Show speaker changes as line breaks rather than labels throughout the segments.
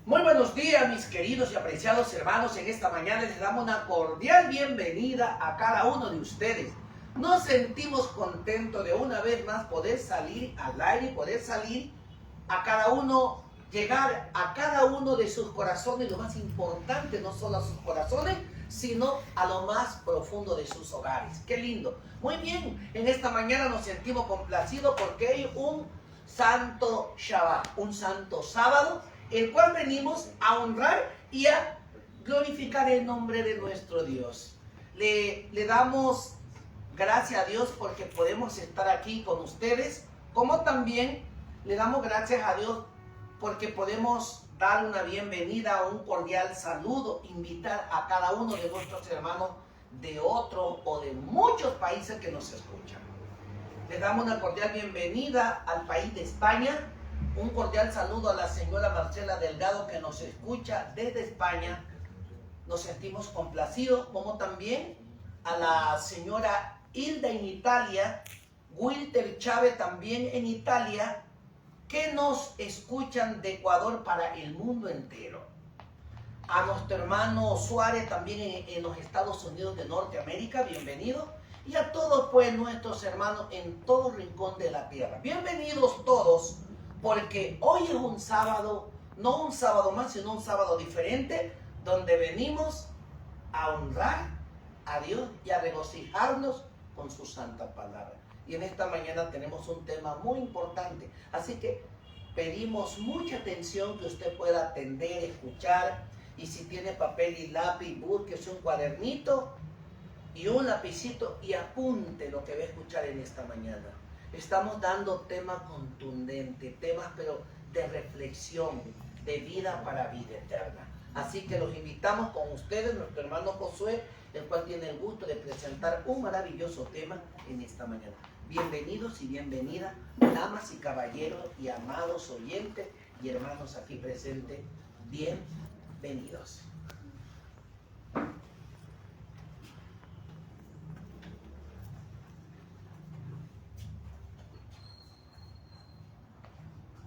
Muy buenos días, mis queridos y apreciados hermanos. En esta mañana les damos una cordial bienvenida a cada uno de ustedes. Nos sentimos contentos de una vez más poder salir al aire, poder salir a cada uno, llegar a cada uno de sus corazones. Lo más importante, no solo a sus corazones, sino a lo más profundo de sus hogares. ¡Qué lindo! Muy bien, en esta mañana nos sentimos complacidos porque hay un santo Shabbat, un santo sábado, el cual venimos a honrar y a glorificar el nombre de nuestro Dios. Le damos gracias a Dios porque podemos estar aquí con ustedes, como también le damos gracias a Dios porque podemos dar una bienvenida, un cordial saludo, invitar a cada uno de nuestros hermanos de otro o de muchos países que nos escuchan. Les damos una cordial bienvenida al país de España. Un cordial saludo a la señora Marcela Delgado que nos escucha desde España. Nos sentimos complacidos, como también a la señora Hilda en Italia, Wilter Chávez también en Italia, que nos escuchan de Ecuador para el mundo entero. A nuestro hermano Suárez también en los Estados Unidos de Norteamérica, bienvenido. Y a todos pues nuestros hermanos en todo rincón de la tierra. Bienvenidos todos. Porque hoy es un sábado, no un sábado más, sino un sábado diferente, donde venimos a honrar a Dios y a regocijarnos con su santa palabra. Y en esta mañana tenemos un tema muy importante, así que pedimos mucha atención, que usted pueda atender, escuchar, y si tiene papel y lápiz, búsquese un cuadernito y un lapicito y apunte lo que va a escuchar en esta mañana. Estamos dando temas contundentes, temas pero de reflexión, de vida para vida eterna. Así que los invitamos con ustedes, nuestro hermano Josué, el cual tiene el gusto de presentar un maravilloso tema en esta mañana. Bienvenidos y bienvenidas, damas y caballeros y amados oyentes y hermanos aquí presentes, bienvenidos.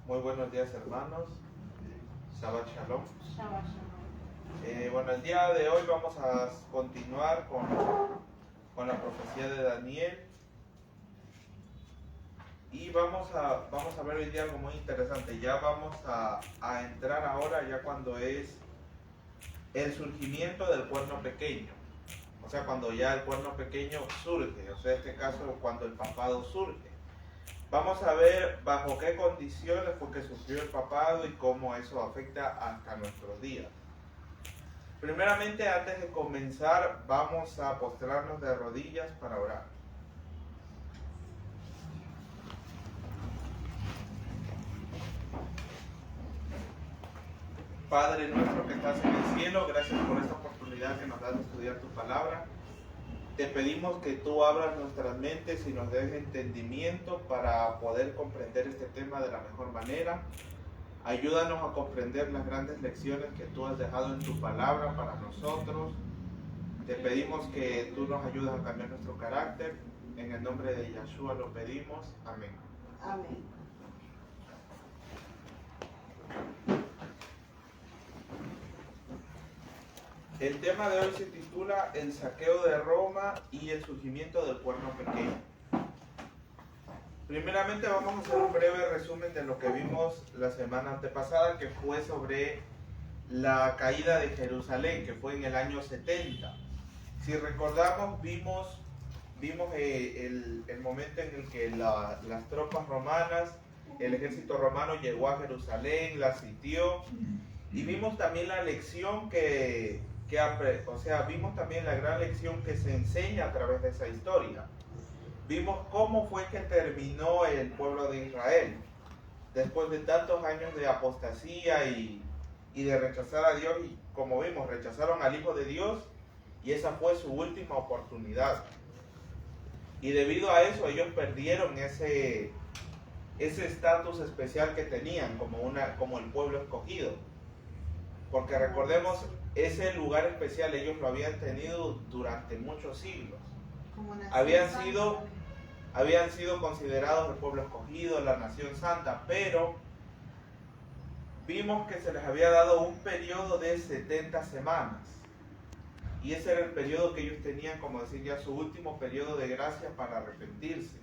Muy buenos días, hermanos. Shabbat Shalom.
Shabbat Shalom.
Bueno, el día de hoy vamos a continuar con la profecía de Daniel. Y vamos a ver hoy día algo muy interesante. Ya vamos a entrar ahora ya cuando es el surgimiento del cuerno pequeño. O sea, cuando ya el cuerno pequeño surge. O sea, en este caso, cuando el papado surge. Vamos a ver bajo qué condiciones fue que sufrió el papado y cómo eso afecta hasta nuestros días. Primeramente, antes de comenzar, vamos a postrarnos de rodillas para orar. Padre nuestro que estás en el cielo, gracias por esta oportunidad que nos das de estudiar tu palabra. Te pedimos que tú abras nuestras mentes y nos des entendimiento para poder comprender este tema de la mejor manera. Ayúdanos a comprender las grandes lecciones que tú has dejado en tu palabra para nosotros. Te pedimos que tú nos ayudes a cambiar nuestro carácter. En el nombre de Yeshua lo pedimos. Amén.
Amén.
El tema de hoy se titula El saqueo de Roma y el surgimiento del cuerno pequeño. Primeramente vamos a hacer un breve resumen de lo que vimos la semana antepasada, que fue sobre la caída de Jerusalén, que fue en el año 70. Si recordamos, vimos el momento en el que las tropas romanas, el ejército romano llegó a Jerusalén, la sitió, y vimos también la lección vimos también la gran lección que se enseña a través de esa historia. Vimos cómo fue que terminó el pueblo de Israel. Después de tantos años de apostasía y de rechazar a Dios, y como vimos, rechazaron al Hijo de Dios, y esa fue su última oportunidad. Y debido a eso, ellos perdieron ese estatus especial que tenían como el pueblo escogido. Porque recordemos, ese lugar especial ellos lo habían tenido durante muchos siglos. Habían sido considerados el pueblo escogido, la nación santa, pero vimos que se les había dado un periodo de 70 semanas. Y ese era el periodo que ellos tenían, como decir, ya su último periodo de gracia para arrepentirse.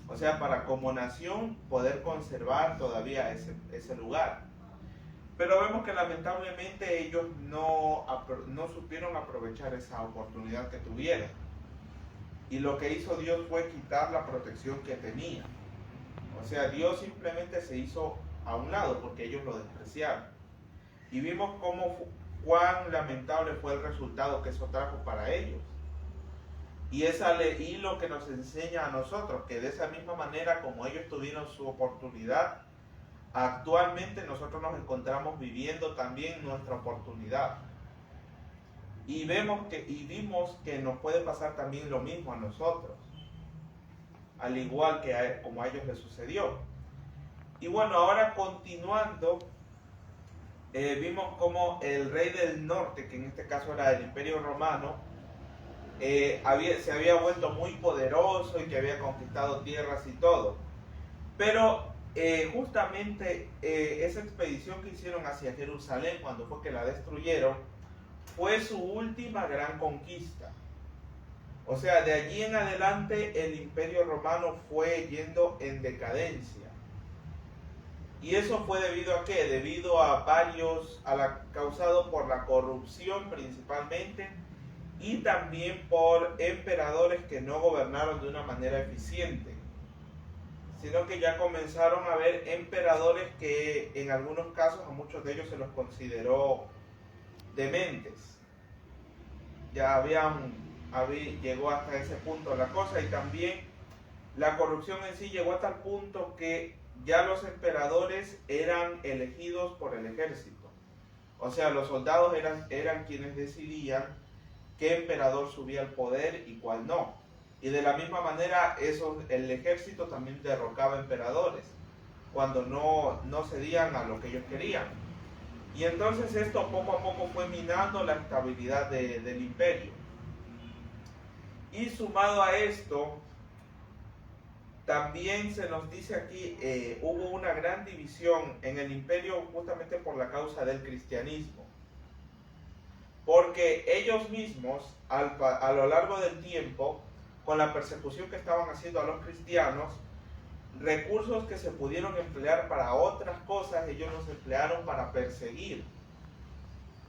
O sea, para como nación poder conservar todavía ese lugar. Pero vemos que lamentablemente ellos no supieron aprovechar esa oportunidad que tuvieron. Y lo que hizo Dios fue quitar la protección que tenía. O sea, Dios simplemente se hizo a un lado porque ellos lo despreciaron. Y vimos cuán lamentable fue el resultado que eso trajo para ellos. Y lo que nos enseña a nosotros, que de esa misma manera como ellos tuvieron su oportunidad, actualmente nosotros nos encontramos viviendo también nuestra oportunidad. Y vimos que nos puede pasar también lo mismo a nosotros, al igual que como a ellos les sucedió. Y bueno, ahora continuando, vimos como el rey del norte, que en este caso era el Imperio Romano, se había vuelto muy poderoso y que había conquistado tierras y todo. Pero justamente esa expedición que hicieron hacia Jerusalén, cuando fue que la destruyeron, fue su última gran conquista. O sea, de allí en adelante el Imperio Romano fue yendo en decadencia. ¿Y eso fue debido a qué? Debido a causado por la corrupción principalmente, y también por emperadores que no gobernaron de una manera eficiente, sino que ya comenzaron a haber emperadores que en algunos casos a muchos de ellos se los consideró dementes. Ya llegó hasta ese punto la cosa, y también la corrupción en sí llegó a tal punto que ya los emperadores eran elegidos por el ejército. O sea, los soldados eran quienes decidían qué emperador subía al poder y cuál no. Y de la misma manera el ejército también derrocaba emperadores cuando no cedían a lo que ellos querían. Y entonces esto poco a poco fue minando la estabilidad del imperio. Y sumado a esto, también se nos dice aquí, hubo una gran división en el imperio justamente por la causa del cristianismo. Porque ellos mismos, a lo largo del tiempo, con la persecución que estaban haciendo a los cristianos, recursos que se pudieron emplear para otras cosas, ellos los emplearon para perseguir.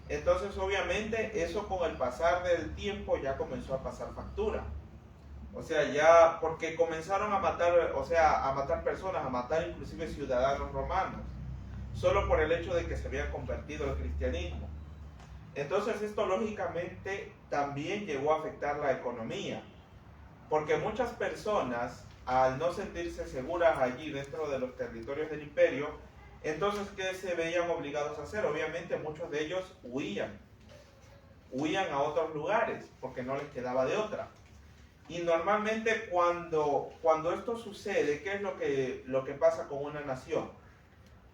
Entonces, obviamente, eso con el pasar del tiempo ya comenzó a pasar factura. O sea, ya, porque comenzaron a matar, a matar personas, a matar inclusive ciudadanos romanos, solo por el hecho de que se habían convertido al cristianismo. Entonces esto lógicamente también llegó a afectar la economía, porque muchas personas, al no sentirse seguras allí dentro de los territorios del imperio, entonces ¿qué se veían obligados a hacer? Obviamente muchos de ellos huían a otros lugares, porque no les quedaba de otra. Y normalmente cuando esto sucede, ¿qué es lo que pasa con una nación?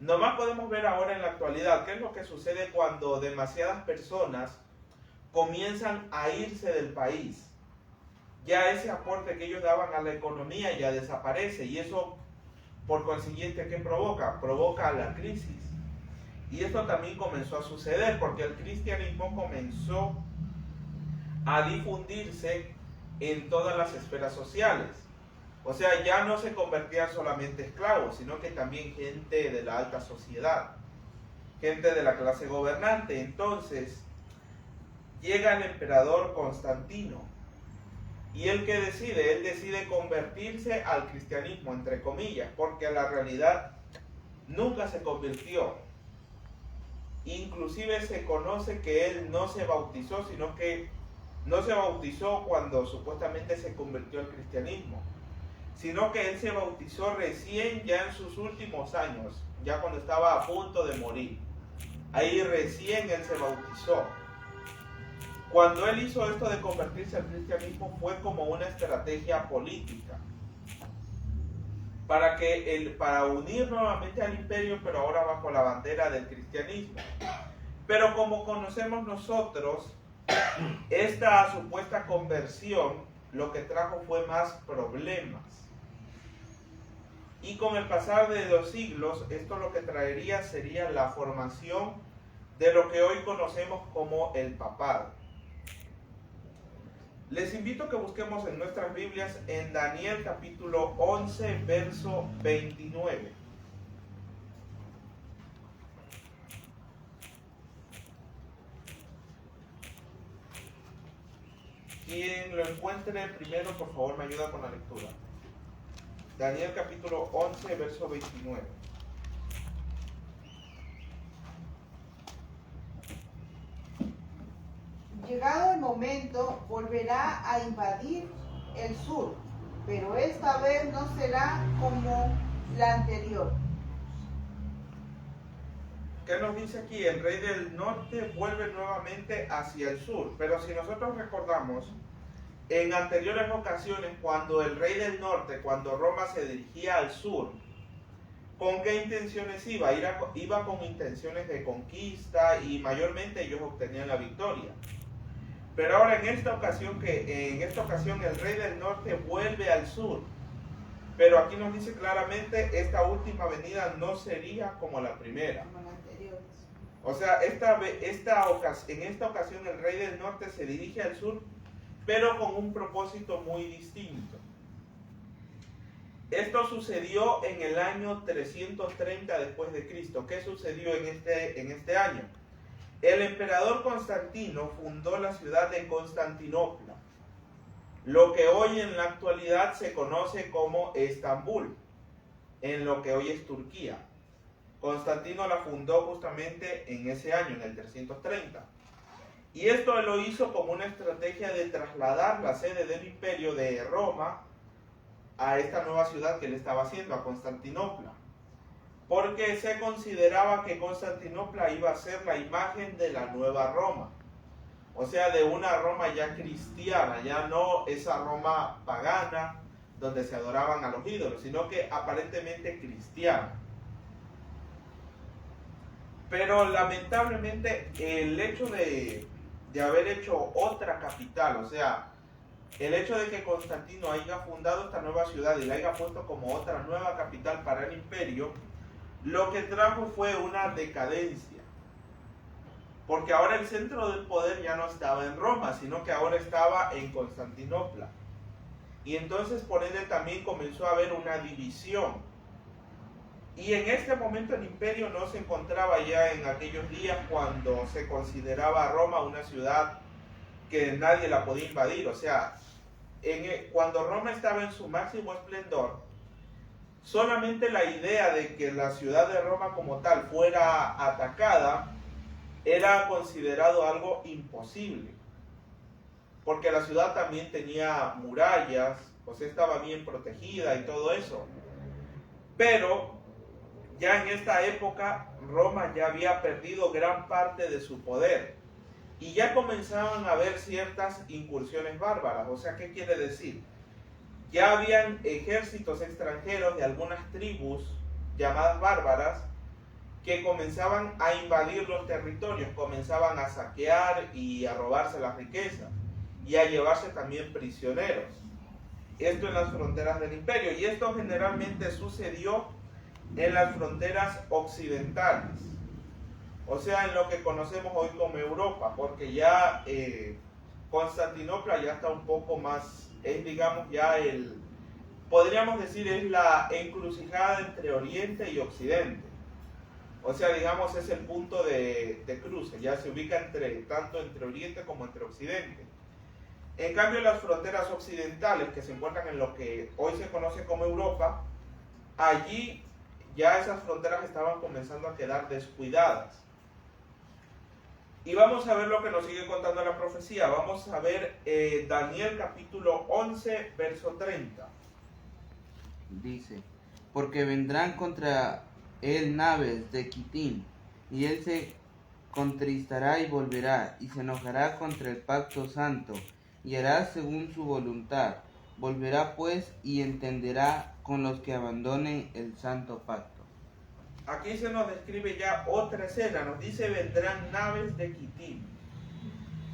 Nomás podemos ver ahora en la actualidad qué es lo que sucede cuando demasiadas personas comienzan a irse del país. Ya ese aporte que ellos daban a la economía ya desaparece, y eso por consiguiente ¿qué provoca? Provoca la crisis. Y esto también comenzó a suceder porque el cristianismo comenzó a difundirse en todas las esferas sociales. O sea, ya no se convertían solamente esclavos, sino que también gente de la alta sociedad, gente de la clase gobernante. Entonces, llega el emperador Constantino, y él ¿qué decide? Él decide convertirse al cristianismo, entre comillas, porque en la realidad nunca se convirtió. Inclusive se conoce que él no se bautizó, sino que no se bautizó cuando supuestamente se convirtió al cristianismo, sino que él se bautizó recién ya en sus últimos años, ya cuando estaba a punto de morir. Ahí recién él se bautizó. Cuando él hizo esto de convertirse al cristianismo fue como una estrategia política para unir nuevamente al imperio, pero ahora bajo la bandera del cristianismo. Pero como conocemos nosotros, esta supuesta conversión lo que trajo fue más problemas. Y con el pasar de los siglos, esto lo que traería sería la formación de lo que hoy conocemos como el papado. Les invito a que busquemos en nuestras Biblias en Daniel capítulo 11, verso 29. Quien lo encuentre primero, por favor, me ayuda con la lectura. Daniel capítulo 11, verso 29.
Llegado el momento, volverá a invadir el sur, pero esta vez no será como la anterior.
¿Qué nos dice aquí? El rey del norte vuelve nuevamente hacia el sur. Pero si nosotros recordamos, en anteriores ocasiones, cuando el rey del norte, cuando Roma se dirigía al sur, ¿con qué intenciones iba? Iba con intenciones de conquista y mayormente ellos obtenían la victoria. Pero ahora en esta ocasión el rey del norte vuelve al sur. Pero aquí nos dice claramente, esta última venida no sería como la primera.
Como la anterior.
O sea, en esta ocasión el rey del norte se dirige al sur, pero con un propósito muy distinto. Esto sucedió en el año 330 después de Cristo. ¿Qué sucedió en este año? El emperador Constantino fundó la ciudad de Constantinopla, lo que hoy en la actualidad se conoce como Estambul, en lo que hoy es Turquía. Constantino la fundó justamente en ese año, en el 330. Y esto lo hizo como una estrategia de trasladar la sede del imperio de Roma a esta nueva ciudad que él estaba haciendo, a Constantinopla. Porque se consideraba que Constantinopla iba a ser la imagen de la nueva Roma. O sea, de una Roma ya cristiana, ya no esa Roma pagana, donde se adoraban a los ídolos, sino que aparentemente cristiana. Pero lamentablemente el hecho de haber hecho otra capital, o sea, el hecho de que Constantino haya fundado esta nueva ciudad y la haya puesto como otra nueva capital para el imperio, lo que trajo fue una decadencia. Porque ahora el centro del poder ya no estaba en Roma, sino que ahora estaba en Constantinopla. Y entonces por ende también comenzó a haber una división. Y en este momento el imperio no se encontraba ya en aquellos días cuando se consideraba Roma una ciudad que nadie la podía invadir. O sea, cuando Roma estaba en su máximo esplendor, solamente la idea de que la ciudad de Roma como tal fuera atacada era considerado algo imposible. Porque la ciudad también tenía murallas, o sea, estaba bien protegida y todo eso. Pero ya en esta época Roma ya había perdido gran parte de su poder y ya comenzaban a haber ciertas incursiones bárbaras. O sea, ¿qué quiere decir? Ya habían ejércitos extranjeros de algunas tribus llamadas bárbaras que comenzaban a invadir los territorios, comenzaban a saquear y a robarse las riquezas y a llevarse también prisioneros. Esto en las fronteras del imperio, y esto generalmente sucedió en las fronteras occidentales, o sea, en lo que conocemos hoy como Europa, porque ya Constantinopla ya está un poco más, es digamos ya podríamos decir es la encrucijada entre Oriente y Occidente. O sea, digamos es el punto de cruce, ya se ubica tanto entre Oriente como entre Occidente. En cambio, las fronteras occidentales que se encuentran en lo que hoy se conoce como Europa, allí ya esas fronteras estaban comenzando a quedar descuidadas. Y vamos a ver lo que nos sigue contando la profecía. Vamos a ver Daniel capítulo 11, verso 30.
Dice, porque vendrán contra él naves de Quitim, y él se contristará y volverá, y se enojará contra el pacto santo, y hará según su voluntad. Volverá pues y entenderá con los que abandonen el santo pacto.
Aquí se nos describe ya otra escena, nos dice vendrán naves de Quitim.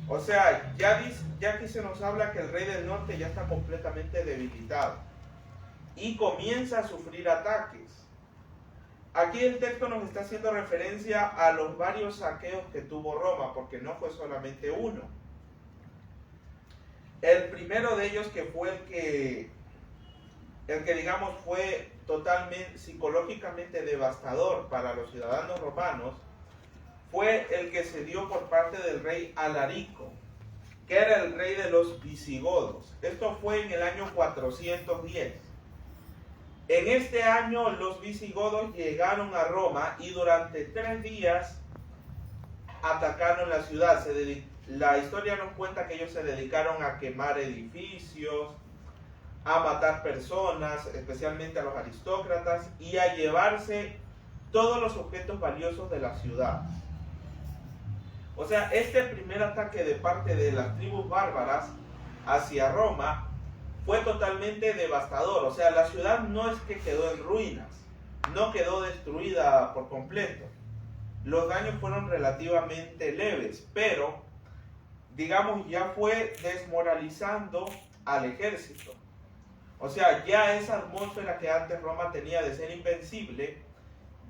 O sea, ya aquí se nos habla que el rey del norte ya está completamente debilitado. y comienza a sufrir ataques. Aquí el texto nos está haciendo referencia a los varios saqueos que tuvo Roma, porque no fue solamente uno. El primero de ellos, que fue el que digamos fue totalmente psicológicamente devastador para los ciudadanos romanos, fue el que se dio por parte del rey Alarico, que era el rey de los visigodos. Esto fue en el año 410. En este año los visigodos llegaron a Roma y durante 3 días atacaron la ciudad. La historia nos cuenta que ellos se dedicaron a quemar edificios, a matar personas, especialmente a los aristócratas, y a llevarse todos los objetos valiosos de la ciudad. O sea, este primer ataque de parte de las tribus bárbaras hacia Roma fue totalmente devastador. O sea, la ciudad no es que quedó en ruinas, no quedó destruida por completo. Los daños fueron relativamente leves, pero, digamos, ya fue desmoralizando al ejército. O sea, ya esa atmósfera que antes Roma tenía de ser invencible,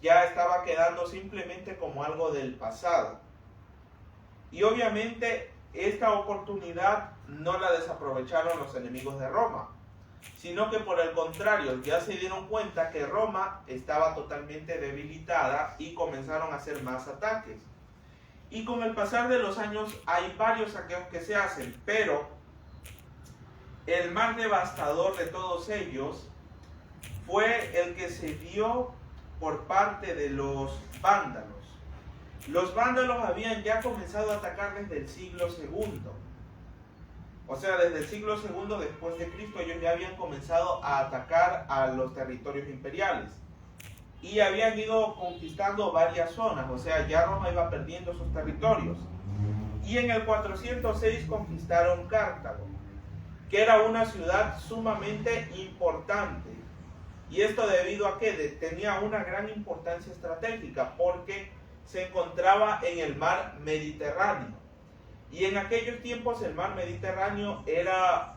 ya estaba quedando simplemente como algo del pasado. Y obviamente esta oportunidad no la desaprovecharon los enemigos de Roma, sino que por el contrario, ya se dieron cuenta que Roma estaba totalmente debilitada y comenzaron a hacer más ataques. Y con el pasar de los años hay varios saqueos que se hacen, pero el más devastador de todos ellos fue el que se dio por parte de los vándalos. Los vándalos habían ya comenzado a atacar desde el siglo II. O sea, desde el siglo II después de Cristo, ellos ya habían comenzado a atacar a los territorios imperiales. Y habían ido conquistando varias zonas. O sea, ya Roma iba perdiendo sus territorios. Y en el 406 conquistaron Cartago, que era una ciudad sumamente importante. Y esto debido a que tenía una gran importancia estratégica, porque se encontraba en el mar Mediterráneo. Y en aquellos tiempos el mar Mediterráneo era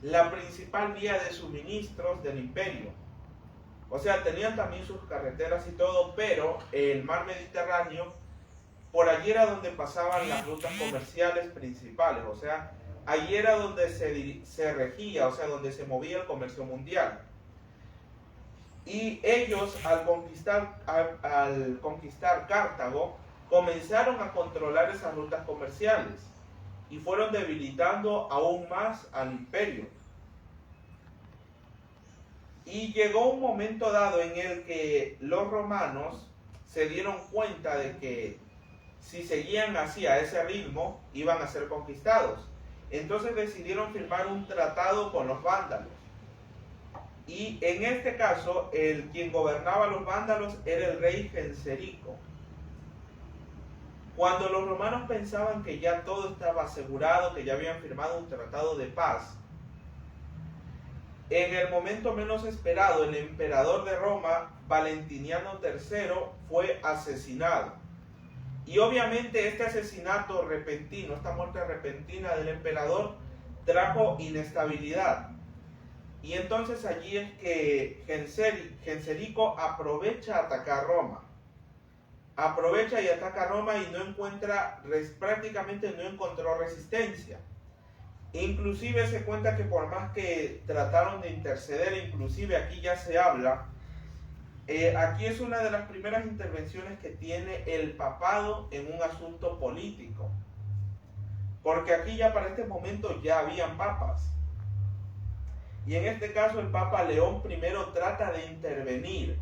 la principal vía de suministros del imperio. O sea, tenían también sus carreteras y todo, pero el mar Mediterráneo, por allí era donde pasaban las rutas comerciales principales. O sea, allí era donde se regía, o sea, donde se movía el comercio mundial. Y ellos, al conquistar Cartago, comenzaron a controlar esas rutas comerciales y fueron debilitando aún más al imperio. Y llegó un momento dado en el que los romanos se dieron cuenta de que si seguían así a ese ritmo, iban a ser conquistados. Entonces decidieron firmar un tratado con los vándalos. Y en este caso, quien gobernaba a los vándalos era el rey Genserico. Cuando los romanos pensaban que ya todo estaba asegurado, que ya habían firmado un tratado de paz, en el momento menos esperado, el emperador de Roma, Valentiniano III, fue asesinado. Y obviamente este asesinato repentino, esta muerte repentina del emperador, trajo inestabilidad. Y entonces allí es que Genserico aprovecha a atacar Roma. Aprovecha y ataca a Roma y prácticamente no encontró resistencia. Inclusive se cuenta que por más que trataron de interceder, inclusive aquí ya se habla, aquí es una de las primeras intervenciones que tiene el papado en un asunto político. Porque aquí ya para este momento ya habían papas. Y en este caso el Papa León I trata de intervenir.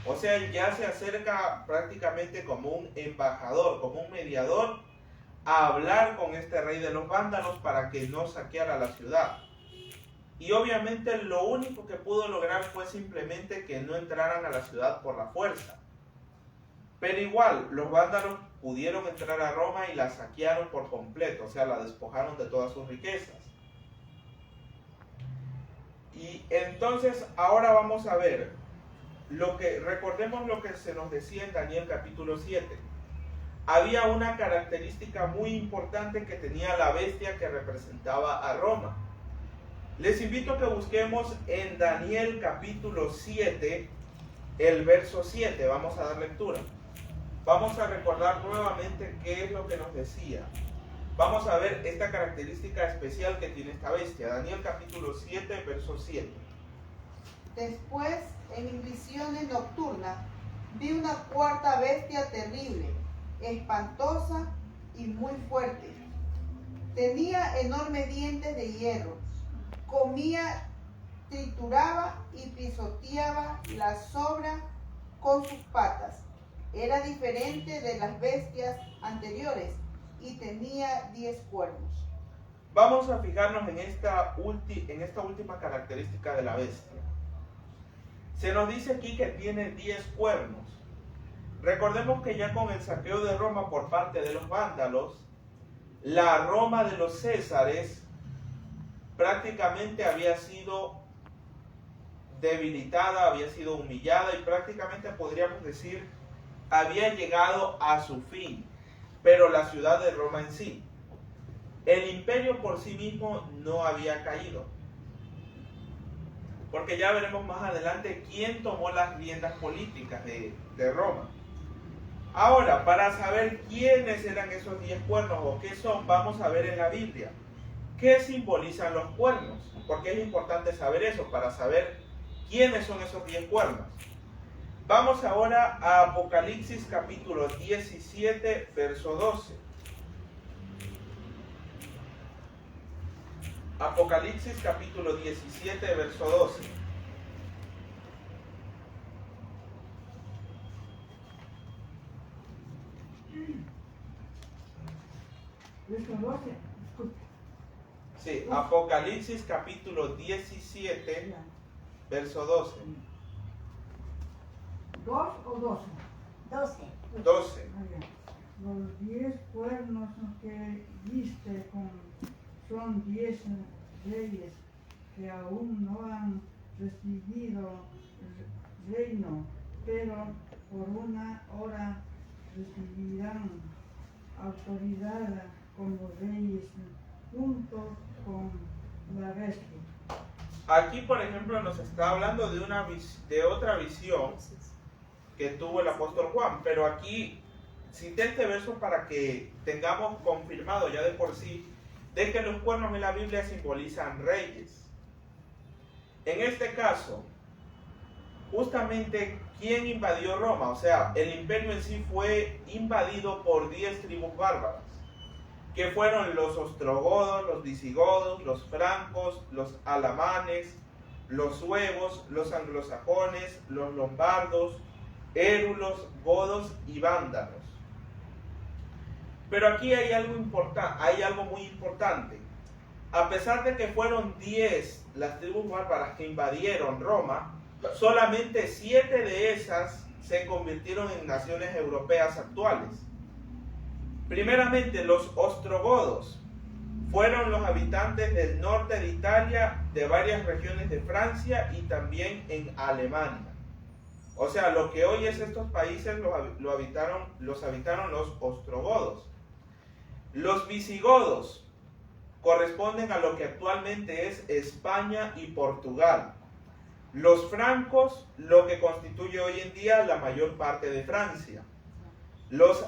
O sea, ya se acerca prácticamente como un embajador, como un mediador, a hablar con este rey de los vándalos para que no saqueara la ciudad. Y obviamente lo único que pudo lograr fue simplemente que no entraran a la ciudad por la fuerza. Pero igual, los vándalos pudieron entrar a Roma y la saquearon por completo, o sea, la despojaron de todas sus riquezas. Y entonces ahora vamos a ver, recordemos lo que se nos decía en Daniel capítulo 7. Había una característica muy importante que tenía la bestia que representaba a Roma. Les invito a que busquemos en Daniel capítulo 7, el verso 7. Vamos a dar lectura. Vamos a recordar nuevamente qué es lo que nos decía. Vamos a ver esta característica especial que tiene esta bestia. Daniel capítulo 7, verso 7.
Después, en mis visiones nocturnas, vi una cuarta bestia terrible, espantosa y muy fuerte. Tenía enormes dientes de hierro, comía, trituraba y pisoteaba la sobra con sus patas. Era diferente de las bestias anteriores y tenía 10 cuernos.
Vamos a fijarnos en esta última característica de la bestia. Se nos dice aquí que tiene 10 cuernos. Recordemos que ya con el saqueo de Roma por parte de los vándalos, la Roma de los Césares prácticamente había sido debilitada, había sido humillada y prácticamente podríamos decir había llegado a su fin, pero la ciudad de Roma en sí. El imperio por sí mismo no había caído, porque ya veremos más adelante quién tomó las riendas políticas de Roma. Ahora, para saber quiénes eran esos 10 cuernos o qué son, vamos a ver en la Biblia qué simbolizan los cuernos, porque es importante saber eso, para saber quiénes son esos 10 cuernos. Vamos ahora a Apocalipsis capítulo 17, verso 12. Apocalipsis capítulo 17, verso 12. Sí, Apocalipsis capítulo 17, verso 12.
¿2 o 12?
12.
Los 10 cuernos que viste son 10 reyes que aún no han recibido reino, pero por una hora recibirán autoridad como reyes junto con la bestia.
Aquí, por ejemplo, nos está hablando de otra visión que tuvo el apóstol Juan, pero aquí cité este verso para que tengamos confirmado ya de por sí de que los cuernos en la Biblia simbolizan reyes. En este caso, justamente, ¿quién invadió Roma? O sea, el imperio en sí fue invadido por 10 tribus bárbaras, que fueron los ostrogodos, los visigodos, los francos, los alamanes, los suevos, los anglosajones, los lombardos, érulos, godos y vándalos. Pero aquí hay algo muy importante. A pesar de que fueron 10 las tribus bárbaras que invadieron Roma, solamente 7 de esas se convirtieron en naciones europeas actuales. Primeramente, los ostrogodos fueron los habitantes del norte de Italia, de varias regiones de Francia y también en Alemania. O sea, lo que hoy es estos países los habitaron los ostrogodos. Los visigodos corresponden a lo que actualmente es España y Portugal. Los francos, lo que constituye hoy en día la mayor parte de Francia. Los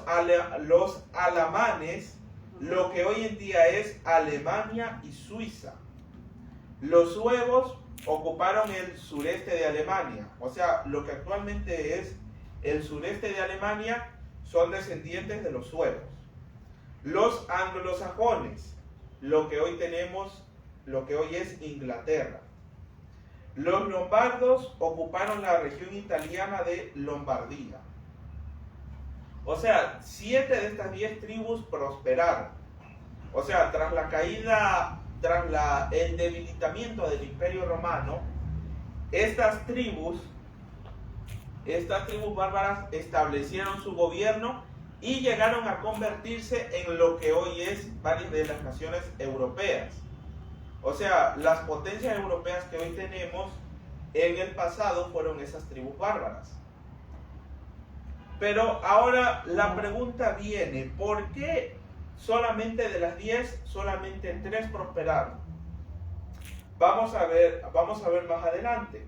alamanes, lo que hoy en día es Alemania y Suiza. Los suevos ocuparon el sureste de Alemania, o sea, lo que actualmente es el sureste de Alemania son descendientes de los suevos. Los anglosajones, lo que hoy es Inglaterra. Los lombardos ocuparon la región italiana de Lombardía. O sea, 7 de estas 10 tribus prosperaron. O sea, tras el debilitamiento del Imperio Romano, estas tribus bárbaras establecieron su gobierno y llegaron a convertirse en lo que hoy es varias de las naciones europeas. O sea, las potencias europeas que hoy tenemos, en el pasado fueron esas tribus bárbaras. Pero ahora la pregunta viene, ¿por qué solamente de las 10, solamente 3 prosperaron? vamos a ver más adelante.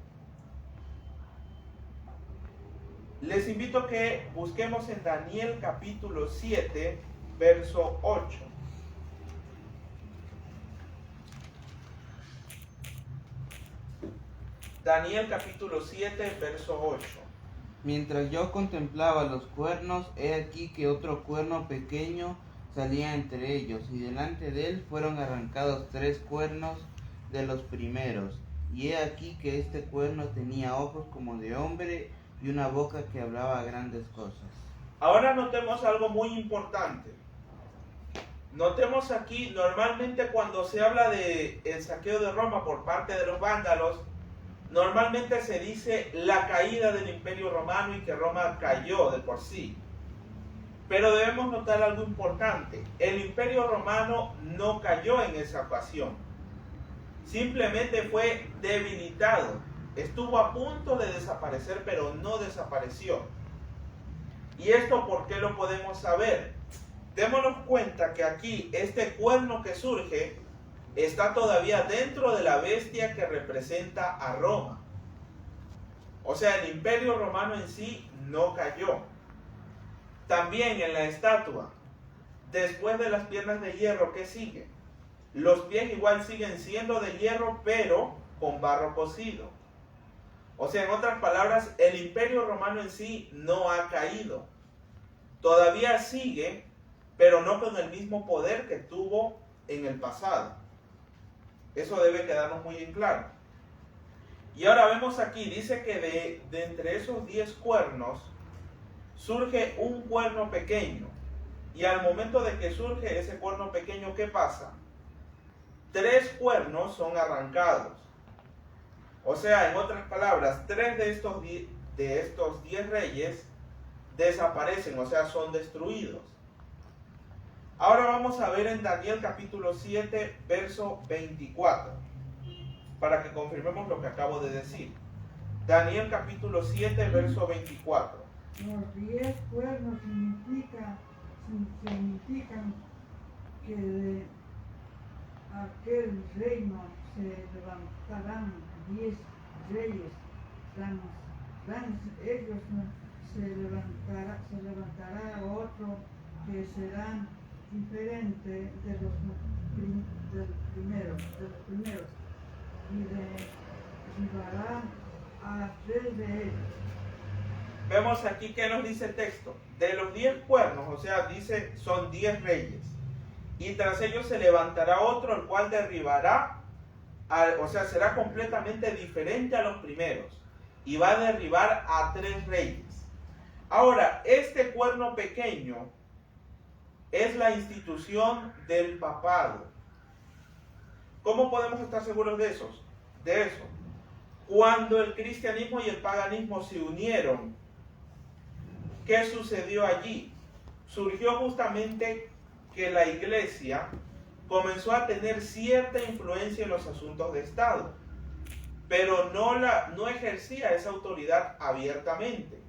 Les invito a que busquemos en Daniel capítulo 7, verso 8. Daniel capítulo 7, verso 8.
Mientras yo contemplaba los cuernos, he aquí que otro cuerno pequeño salía entre ellos, y delante de él fueron arrancados 3 cuernos de los primeros. Y he aquí que este cuerno tenía ojos como de hombre y una boca que hablaba grandes cosas.
Ahora notemos algo muy importante. Notemos aquí, normalmente cuando se habla de el saqueo de Roma por parte de los vándalos, normalmente se dice la caída del Imperio Romano y que Roma cayó de por sí. Pero debemos notar algo importante. El Imperio Romano no cayó en esa ocasión. Simplemente fue debilitado. Estuvo a punto de desaparecer, pero no desapareció. ¿Y esto por qué lo podemos saber? Démonos cuenta que aquí este cuerno que surge está todavía dentro de la bestia que representa a Roma. O sea, el Imperio Romano en sí no cayó. También en la estatua, después de las piernas de hierro, ¿qué sigue? Los pies igual siguen siendo de hierro, pero con barro cocido. O sea, en otras palabras, el Imperio Romano en sí no ha caído. Todavía sigue, pero no con el mismo poder que tuvo en el pasado. Eso debe quedarnos muy en claro. Y ahora vemos aquí, dice que de entre esos 10 cuernos, surge un cuerno pequeño. Y al momento de que surge ese cuerno pequeño, ¿qué pasa? 3 cuernos son arrancados. O sea, en otras palabras, 3 de estos 10 reyes desaparecen, o sea, son destruidos. Ahora vamos a ver en Daniel capítulo 7, verso 24, para que confirmemos lo que acabo de decir. Daniel capítulo 7, verso 24.
Los 10 cuernos significan que de aquel reino se levantarán 10 reyes, ellos se levantará otro que será diferente de los primeros, y derribará a 3 de ellos.
Vemos aquí que nos dice el texto. De los 10 cuernos, o sea, dice, son 10 reyes. Y tras ellos se levantará otro, el cual derribará, o sea, será completamente diferente a los primeros. Y va a derribar a 3 reyes. Ahora, este cuerno pequeño es la institución del papado. ¿Cómo podemos estar seguros de eso? Cuando el cristianismo y el paganismo se unieron, ¿qué sucedió allí? Surgió justamente que la iglesia comenzó a tener cierta influencia en los asuntos de Estado, pero no ejercía esa autoridad abiertamente,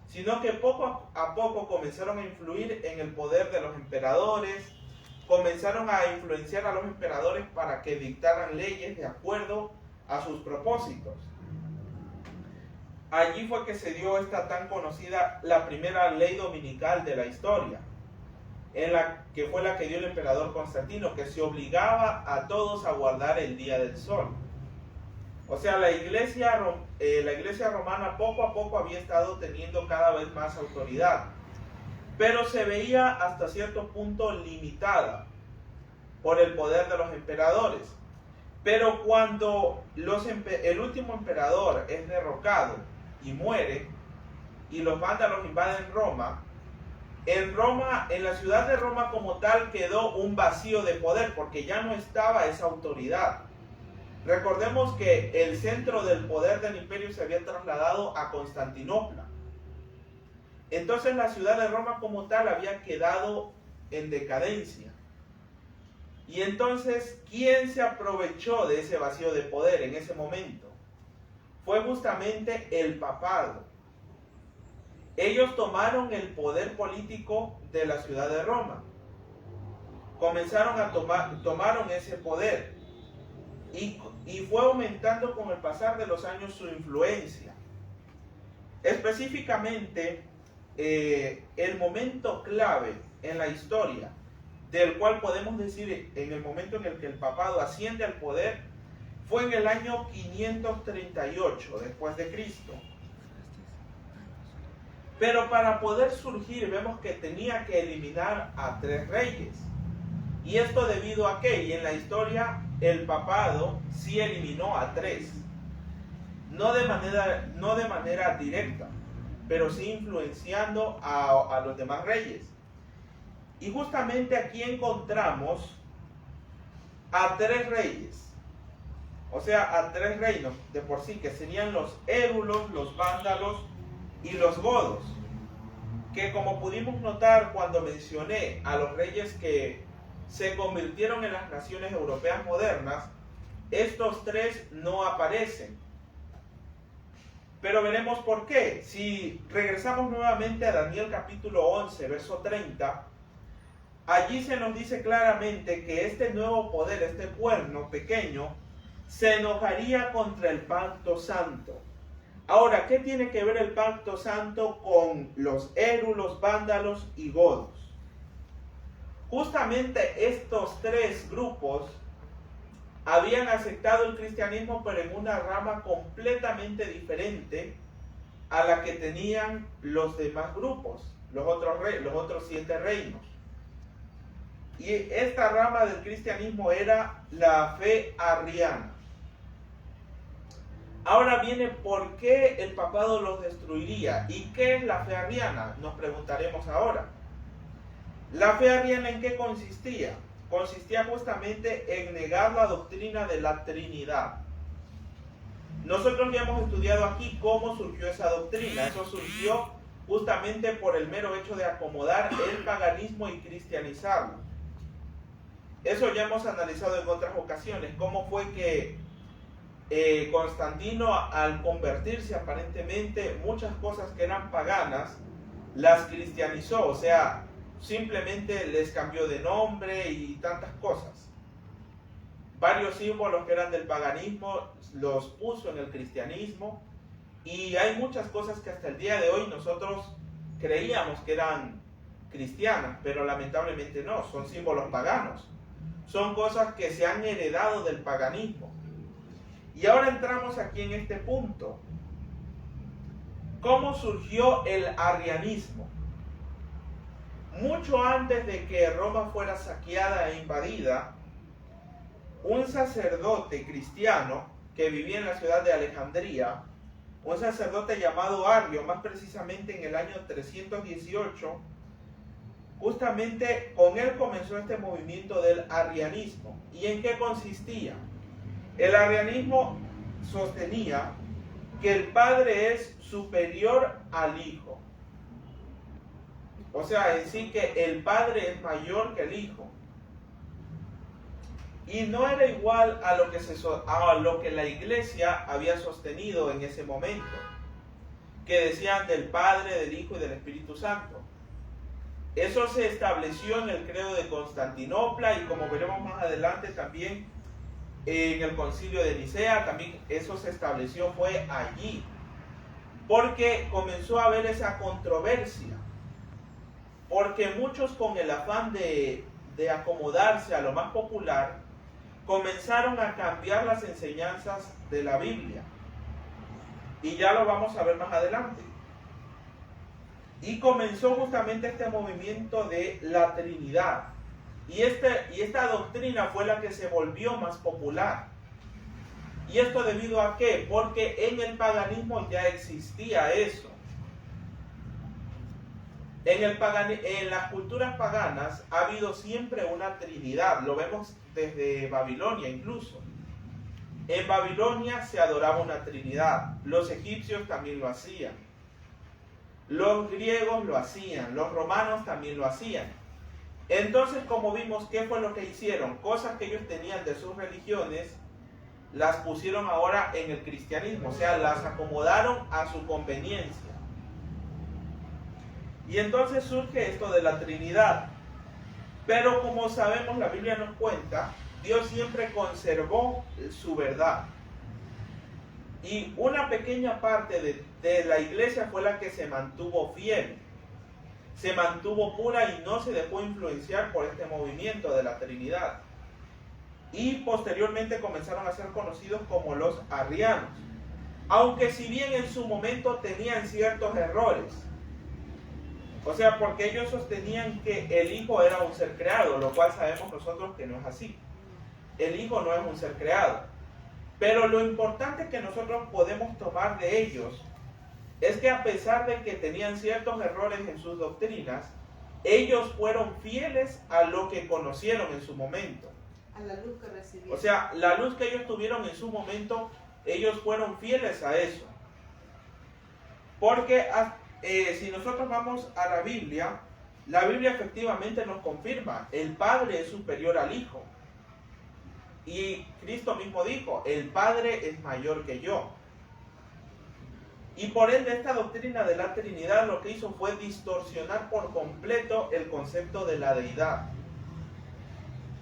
sino que poco a poco comenzaron a influir en el poder de los emperadores, comenzaron a influenciar a los emperadores para que dictaran leyes de acuerdo a sus propósitos. Allí fue que se dio esta tan conocida, la primera ley dominical de la historia, que fue la que dio el emperador Constantino, que se obligaba a todos a guardar el día del sol. O sea, la iglesia romana poco a poco había estado teniendo cada vez más autoridad, pero se veía hasta cierto punto limitada por el poder de los emperadores. Pero cuando el último emperador es derrocado y muere, y los vándalos invaden Roma, en la ciudad de Roma como tal quedó un vacío de poder, porque ya no estaba esa autoridad. Recordemos que el centro del poder del imperio se había trasladado a Constantinopla. Entonces la ciudad de Roma como tal había quedado en decadencia. Y entonces, ¿quién se aprovechó de ese vacío de poder en ese momento? Fue justamente el papado. Ellos tomaron el poder político de la ciudad de Roma. Tomaron ese poder. y fue aumentando con el pasar de los años su influencia. Específicamente, el momento clave en la historia, del cual podemos decir en el momento en el que el papado asciende al poder, fue en el año 538 después de Cristo. Pero para poder surgir vemos que tenía que eliminar a 3 reyes. Y esto debido a que, y en la historia, el papado sí eliminó a 3. No de manera directa, pero sí influenciando a los demás reyes. Y justamente aquí encontramos a 3 reyes, o sea, a 3 reinos de por sí, que serían los érulos, los vándalos y los godos, que como pudimos notar cuando mencioné a los reyes que se convirtieron en las naciones europeas modernas, estos 3 no aparecen. Pero veremos por qué. Si regresamos nuevamente a Daniel capítulo 11, verso 30, allí se nos dice claramente que este nuevo poder, este cuerno pequeño, se enojaría contra el pacto santo. Ahora, ¿qué tiene que ver el pacto santo con los érulos, vándalos y godos? Justamente estos 3 grupos habían aceptado el cristianismo, pero en una rama completamente diferente a la que tenían los demás grupos, los otros 7 reinos. Y esta rama del cristianismo era la fe arriana. Ahora viene por qué el papado los destruiría. ¿Y qué es la fe arriana? Nos preguntaremos ahora. ¿La fe arriana en qué consistía? Consistía justamente en negar la doctrina de la Trinidad. Nosotros ya hemos estudiado aquí cómo surgió esa doctrina. Eso surgió justamente por el mero hecho de acomodar el paganismo y cristianizarlo. Eso ya hemos analizado en otras ocasiones, cómo fue que Constantino, al convertirse aparentemente, muchas cosas que eran paganas las cristianizó, o sea, simplemente les cambió de nombre y tantas cosas. Varios símbolos que eran del paganismo los puso en el cristianismo, y hay muchas cosas que hasta el día de hoy nosotros creíamos que eran cristianas, pero lamentablemente no, son símbolos paganos. Son cosas que se han heredado del paganismo. Y ahora entramos aquí en este punto. ¿Cómo surgió el arrianismo? Mucho antes de que Roma fuera saqueada e invadida, un sacerdote cristiano que vivía en la ciudad de Alejandría, un sacerdote llamado Arrio, más precisamente en el año 318, justamente con él comenzó este movimiento del arrianismo. ¿Y en qué consistía? El arrianismo sostenía que el Padre es superior al Hijo. O sea, en sí que el Padre es mayor que el Hijo. Y no era igual a lo que la Iglesia había sostenido en ese momento, que decían del Padre, del Hijo y del Espíritu Santo. Eso se estableció en el credo de Constantinopla, y como veremos más adelante también en el concilio de Nicea, también eso se estableció, fue allí, porque comenzó a haber esa controversia, porque muchos, con el afán de acomodarse a lo más popular, comenzaron a cambiar las enseñanzas de la Biblia, y ya lo vamos a ver más adelante. Y comenzó justamente este movimiento de la Trinidad. Y esta doctrina fue la que se volvió más popular. ¿Y esto debido a qué? Porque en el paganismo ya existía eso. En las culturas paganas ha habido siempre una Trinidad. Lo vemos desde Babilonia incluso. En Babilonia se adoraba una Trinidad. Los egipcios también lo hacían. Los griegos lo hacían, los romanos también lo hacían. Entonces, como vimos, ¿qué fue lo que hicieron? Cosas que ellos tenían de sus religiones, las pusieron ahora en el cristianismo, o sea, las acomodaron a su conveniencia. Y entonces surge esto de la Trinidad. Pero como sabemos, la Biblia nos cuenta Dios siempre conservó su verdad. Y una pequeña parte de la iglesia fue la que se mantuvo fiel, se mantuvo pura y no se dejó influenciar por este movimiento de la Trinidad. Y posteriormente comenzaron a ser conocidos como los arrianos. Aunque si bien en su momento tenían ciertos errores. O sea, porque ellos sostenían que el Hijo era un ser creado, lo cual sabemos nosotros que no es así. El Hijo no es un ser creado. Pero lo importante que nosotros podemos tomar de ellos es que a pesar de que tenían ciertos errores en sus doctrinas, ellos fueron fieles a lo que conocieron en su momento.
A la luz que recibieron.
O sea, la luz que ellos tuvieron en su momento, ellos fueron fieles a eso. Porque si nosotros vamos a la Biblia efectivamente nos confirma, el Padre es superior al Hijo. Y Cristo mismo dijo, el Padre es mayor que yo. Y por ende esta doctrina de la Trinidad lo que hizo fue distorsionar por completo el concepto de la deidad.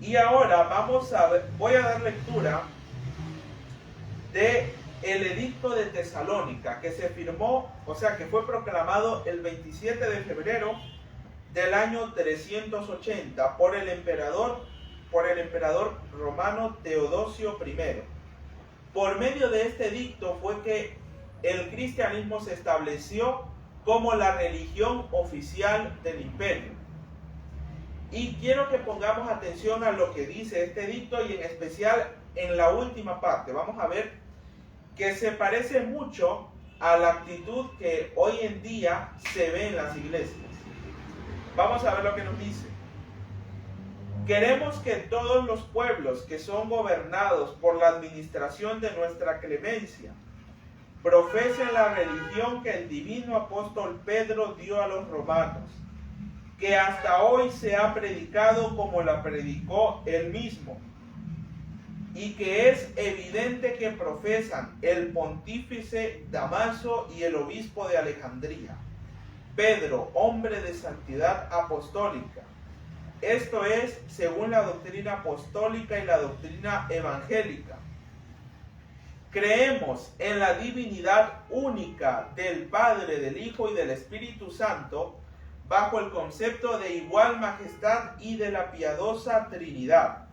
Y ahora voy a dar lectura de el edicto de Tesalónica, que se firmó, o sea que fue proclamado el 27 de febrero del año 380 por el emperador romano Teodosio I. Por medio de este edicto fue que el cristianismo se estableció como la religión oficial del imperio. Y quiero que pongamos atención a lo que dice este edicto y en especial en la última parte. Vamos a ver que se parece mucho a la actitud que hoy en día se ve en las iglesias. Vamos a ver lo que nos dice. Queremos que todos los pueblos que son gobernados por la administración de nuestra clemencia profesen la religión que el divino apóstol Pedro dio a los romanos, que hasta hoy se ha predicado como la predicó él mismo, y que es evidente que profesan el pontífice Damaso y el obispo de Alejandría, Pedro, hombre de santidad apostólica. Esto es según la doctrina apostólica y la doctrina evangélica. Creemos en la divinidad única del Padre, del Hijo y del Espíritu Santo, bajo el concepto de igual majestad y de la piadosa Trinidad.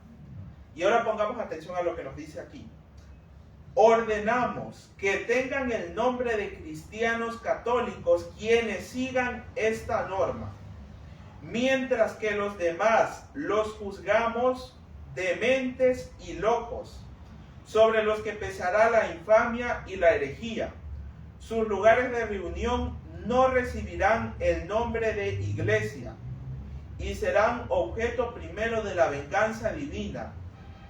Y ahora pongamos atención a lo que nos dice aquí. Ordenamos que tengan el nombre de cristianos católicos quienes sigan esta norma, mientras que los demás los juzgamos dementes y locos, sobre los que pesará la infamia y la herejía. Sus lugares de reunión no recibirán el nombre de iglesia y serán objeto primero de la venganza divina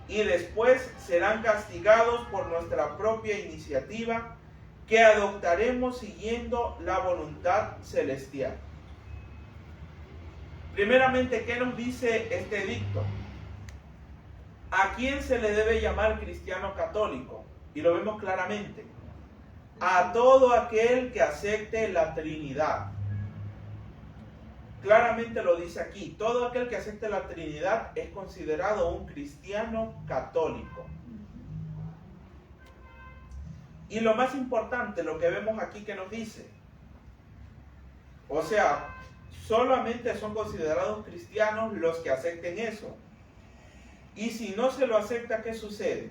y después serán castigados por nuestra propia iniciativa que adoptaremos siguiendo la voluntad celestial. Primeramente, ¿qué nos dice este edicto? ¿A quién se le debe llamar cristiano católico? Y lo vemos claramente. A todo aquel que acepte la Trinidad. Claramente lo dice aquí. Todo aquel que acepte la Trinidad es considerado un cristiano católico. Y lo más importante, lo que vemos aquí que nos dice. O sea, solamente son considerados cristianos los que acepten eso. Y si no se lo acepta, ¿qué sucede?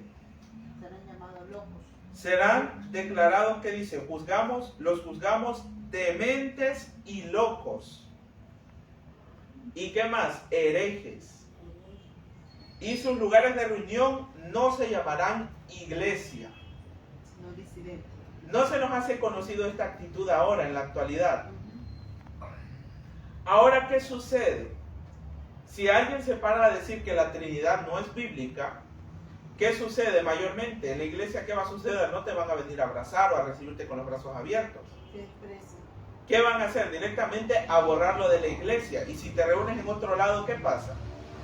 Serán llamados locos.
Serán declarados, ¿qué dice? Los juzgamos dementes y locos. ¿Y qué más? Herejes. Y sus lugares de reunión no se llamarán iglesia.
No disidentes.
No se nos hace conocido esta actitud ahora, en la actualidad. Ahora, ¿qué sucede? Si alguien se para a decir que la Trinidad no es bíblica, ¿qué sucede mayormente? En la iglesia, ¿qué va a suceder? No te van a venir a abrazar o a recibirte con los brazos abiertos. ¿Qué van a hacer? Directamente a borrarlo de la iglesia. Y si te reúnes en otro lado, ¿qué pasa?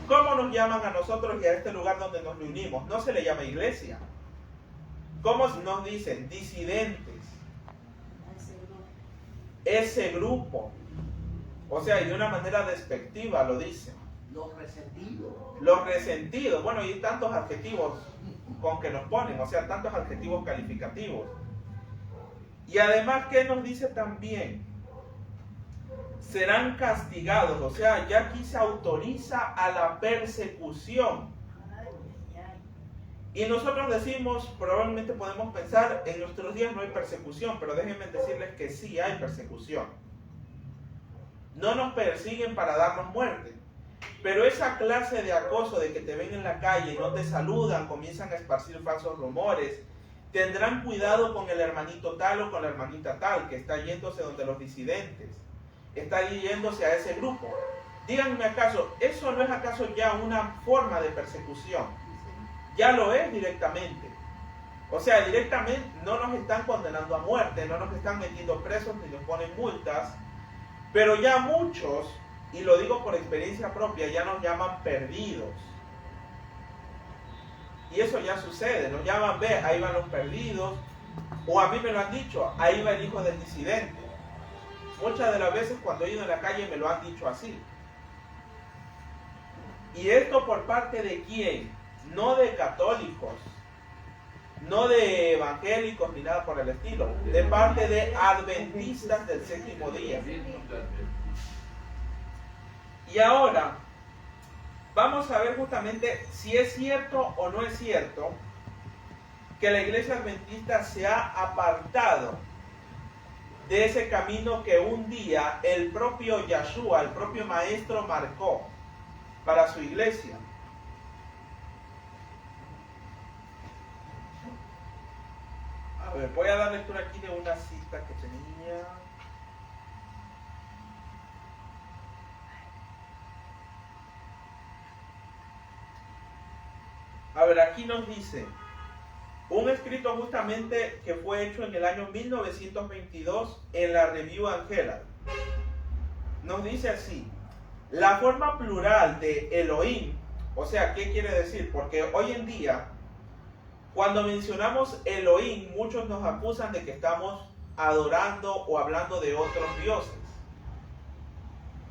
¿Cómo nos llaman a nosotros y a este lugar donde nos reunimos? No se le llama iglesia. ¿Cómo nos dicen? Disidentes. Ese grupo. O sea, y de una manera despectiva lo dicen.
Los resentidos.
Los resentidos. Bueno, y tantos adjetivos con que nos ponen, o sea, tantos adjetivos calificativos. Y además, ¿qué nos dice también? Serán castigados, o sea, ya aquí se autoriza a la persecución. Y nosotros decimos, probablemente podemos pensar, en nuestros días no hay persecución, pero déjenme decirles que sí hay persecución. No nos persiguen para darnos muerte, pero esa clase de acoso de que te ven en la calle, no te saludan, comienzan a esparcir falsos rumores, tendrán cuidado con el hermanito tal o con la hermanita tal, que está yéndose donde los disidentes, está yéndose a ese grupo. Díganme acaso, ¿eso no es acaso ya una forma de persecución? Ya lo es directamente. O sea, directamente no nos están condenando a muerte, no nos están metiendo presos ni nos ponen multas, pero ya muchos, y lo digo por experiencia propia, ya nos llaman perdidos. Y eso ya sucede, nos llaman, ve, ahí van los perdidos, o a mí me lo han dicho, ahí va el hijo del disidente. Muchas de las veces cuando he ido en la calle me lo han dicho así. ¿Y esto por parte de quién? No de católicos, no de evangélicos ni nada por el estilo, de parte de adventistas del séptimo día. Y ahora vamos a ver justamente si es cierto o no es cierto que la iglesia adventista se ha apartado de ese camino que un día el propio Yahshua, el propio maestro, marcó para su iglesia. A ver, voy a dar lectura aquí de una cita que tenía. A ver, aquí nos dice un escrito justamente que fue hecho en el año 1922 en la Review and Herald. Nos dice así: la forma plural de Elohim, o sea, ¿qué quiere decir? Porque hoy en día, cuando mencionamos Elohim, muchos nos acusan de que estamos adorando o hablando de otros dioses.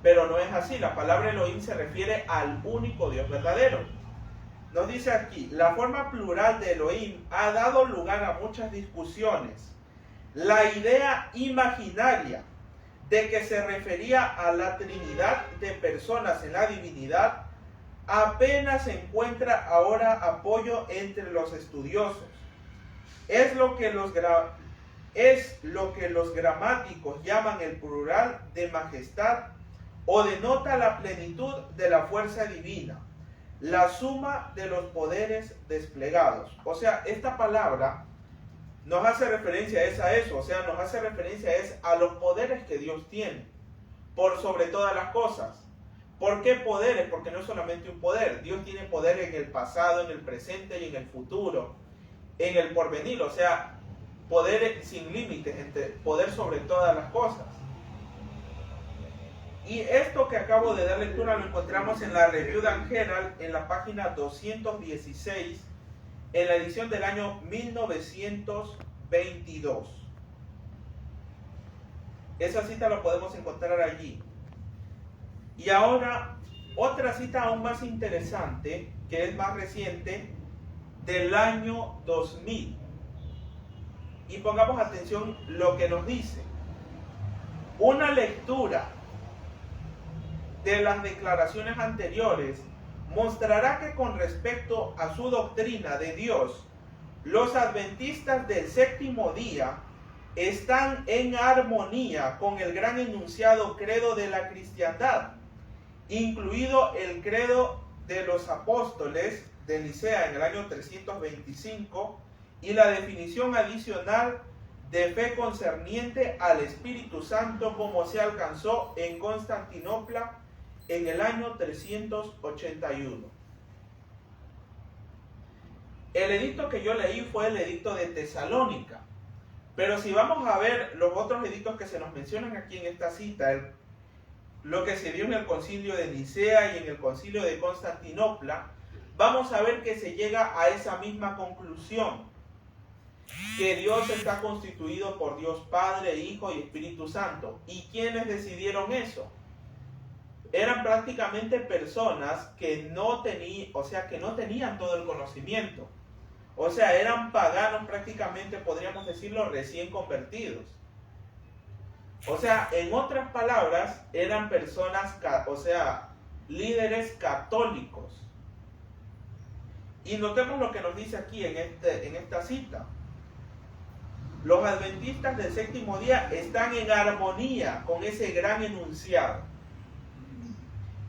Pero no es así, la palabra Elohim se refiere al único Dios verdadero. Nos dice aquí, la forma plural de Elohim ha dado lugar a muchas discusiones. La idea imaginaria de que se refería a la Trinidad de personas en la divinidad apenas encuentra ahora apoyo entre los estudiosos. Es lo que los gramáticos llaman el plural de majestad, o denota la plenitud de la fuerza divina, la suma de los poderes desplegados. O sea, esta palabra nos hace referencia a eso, o sea, nos hace referencia a los poderes que Dios tiene, por sobre todas las cosas. ¿Por qué poderes? Porque no es solamente un poder, Dios tiene poder en el pasado, en el presente y en el futuro, en el porvenir, o sea, poder sin límites, poder sobre todas las cosas. Y esto que acabo de dar lectura lo encontramos en la Review and Herald, en la página 216, en la edición del año 1922. Esa cita la podemos encontrar allí. Y ahora, otra cita aún más interesante, que es más reciente, del año 2000. Y pongamos atención lo que nos dice. Una lectura de las declaraciones anteriores mostrará que con respecto a su doctrina de Dios, los adventistas del séptimo día están en armonía con el gran enunciado credo de la cristiandad, incluido el credo de los apóstoles de Nicea en el año 325 y la definición adicional de fe concerniente al Espíritu Santo como se alcanzó en Constantinopla en el año 381. El edicto que yo leí fue el edicto de Tesalónica, pero si vamos a ver los otros edictos que se nos mencionan aquí en esta cita, lo que se dio en el concilio de Nicea y en el concilio de Constantinopla, vamos a ver que se llega a esa misma conclusión, que Dios está constituido por Dios Padre, Hijo y Espíritu Santo. ¿Y quiénes decidieron eso? eran prácticamente personas que no tenían todo el conocimiento. O sea, eran paganos prácticamente, podríamos decirlo, recién convertidos. O sea, en otras palabras, eran personas, líderes católicos. Y notemos lo que nos dice aquí en esta cita. Los adventistas del séptimo día están en armonía con ese gran enunciado.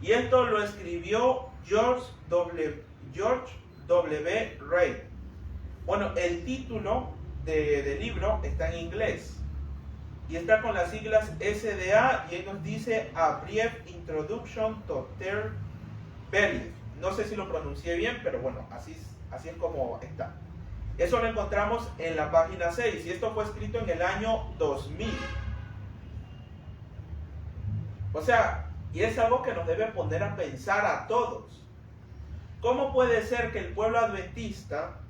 Y esto lo escribió George W. Reid. Bueno, el título del libro está en inglés y está con las siglas SDA, y él nos dice A Brief Introduction to Their Belief. No sé si lo pronuncié bien, pero bueno, así es como está. Eso lo encontramos en la página 6, y esto fue escrito en el año 2000. O sea, y es algo que nos debe poner a pensar a todos. ¿Cómo puede ser que el pueblo adventista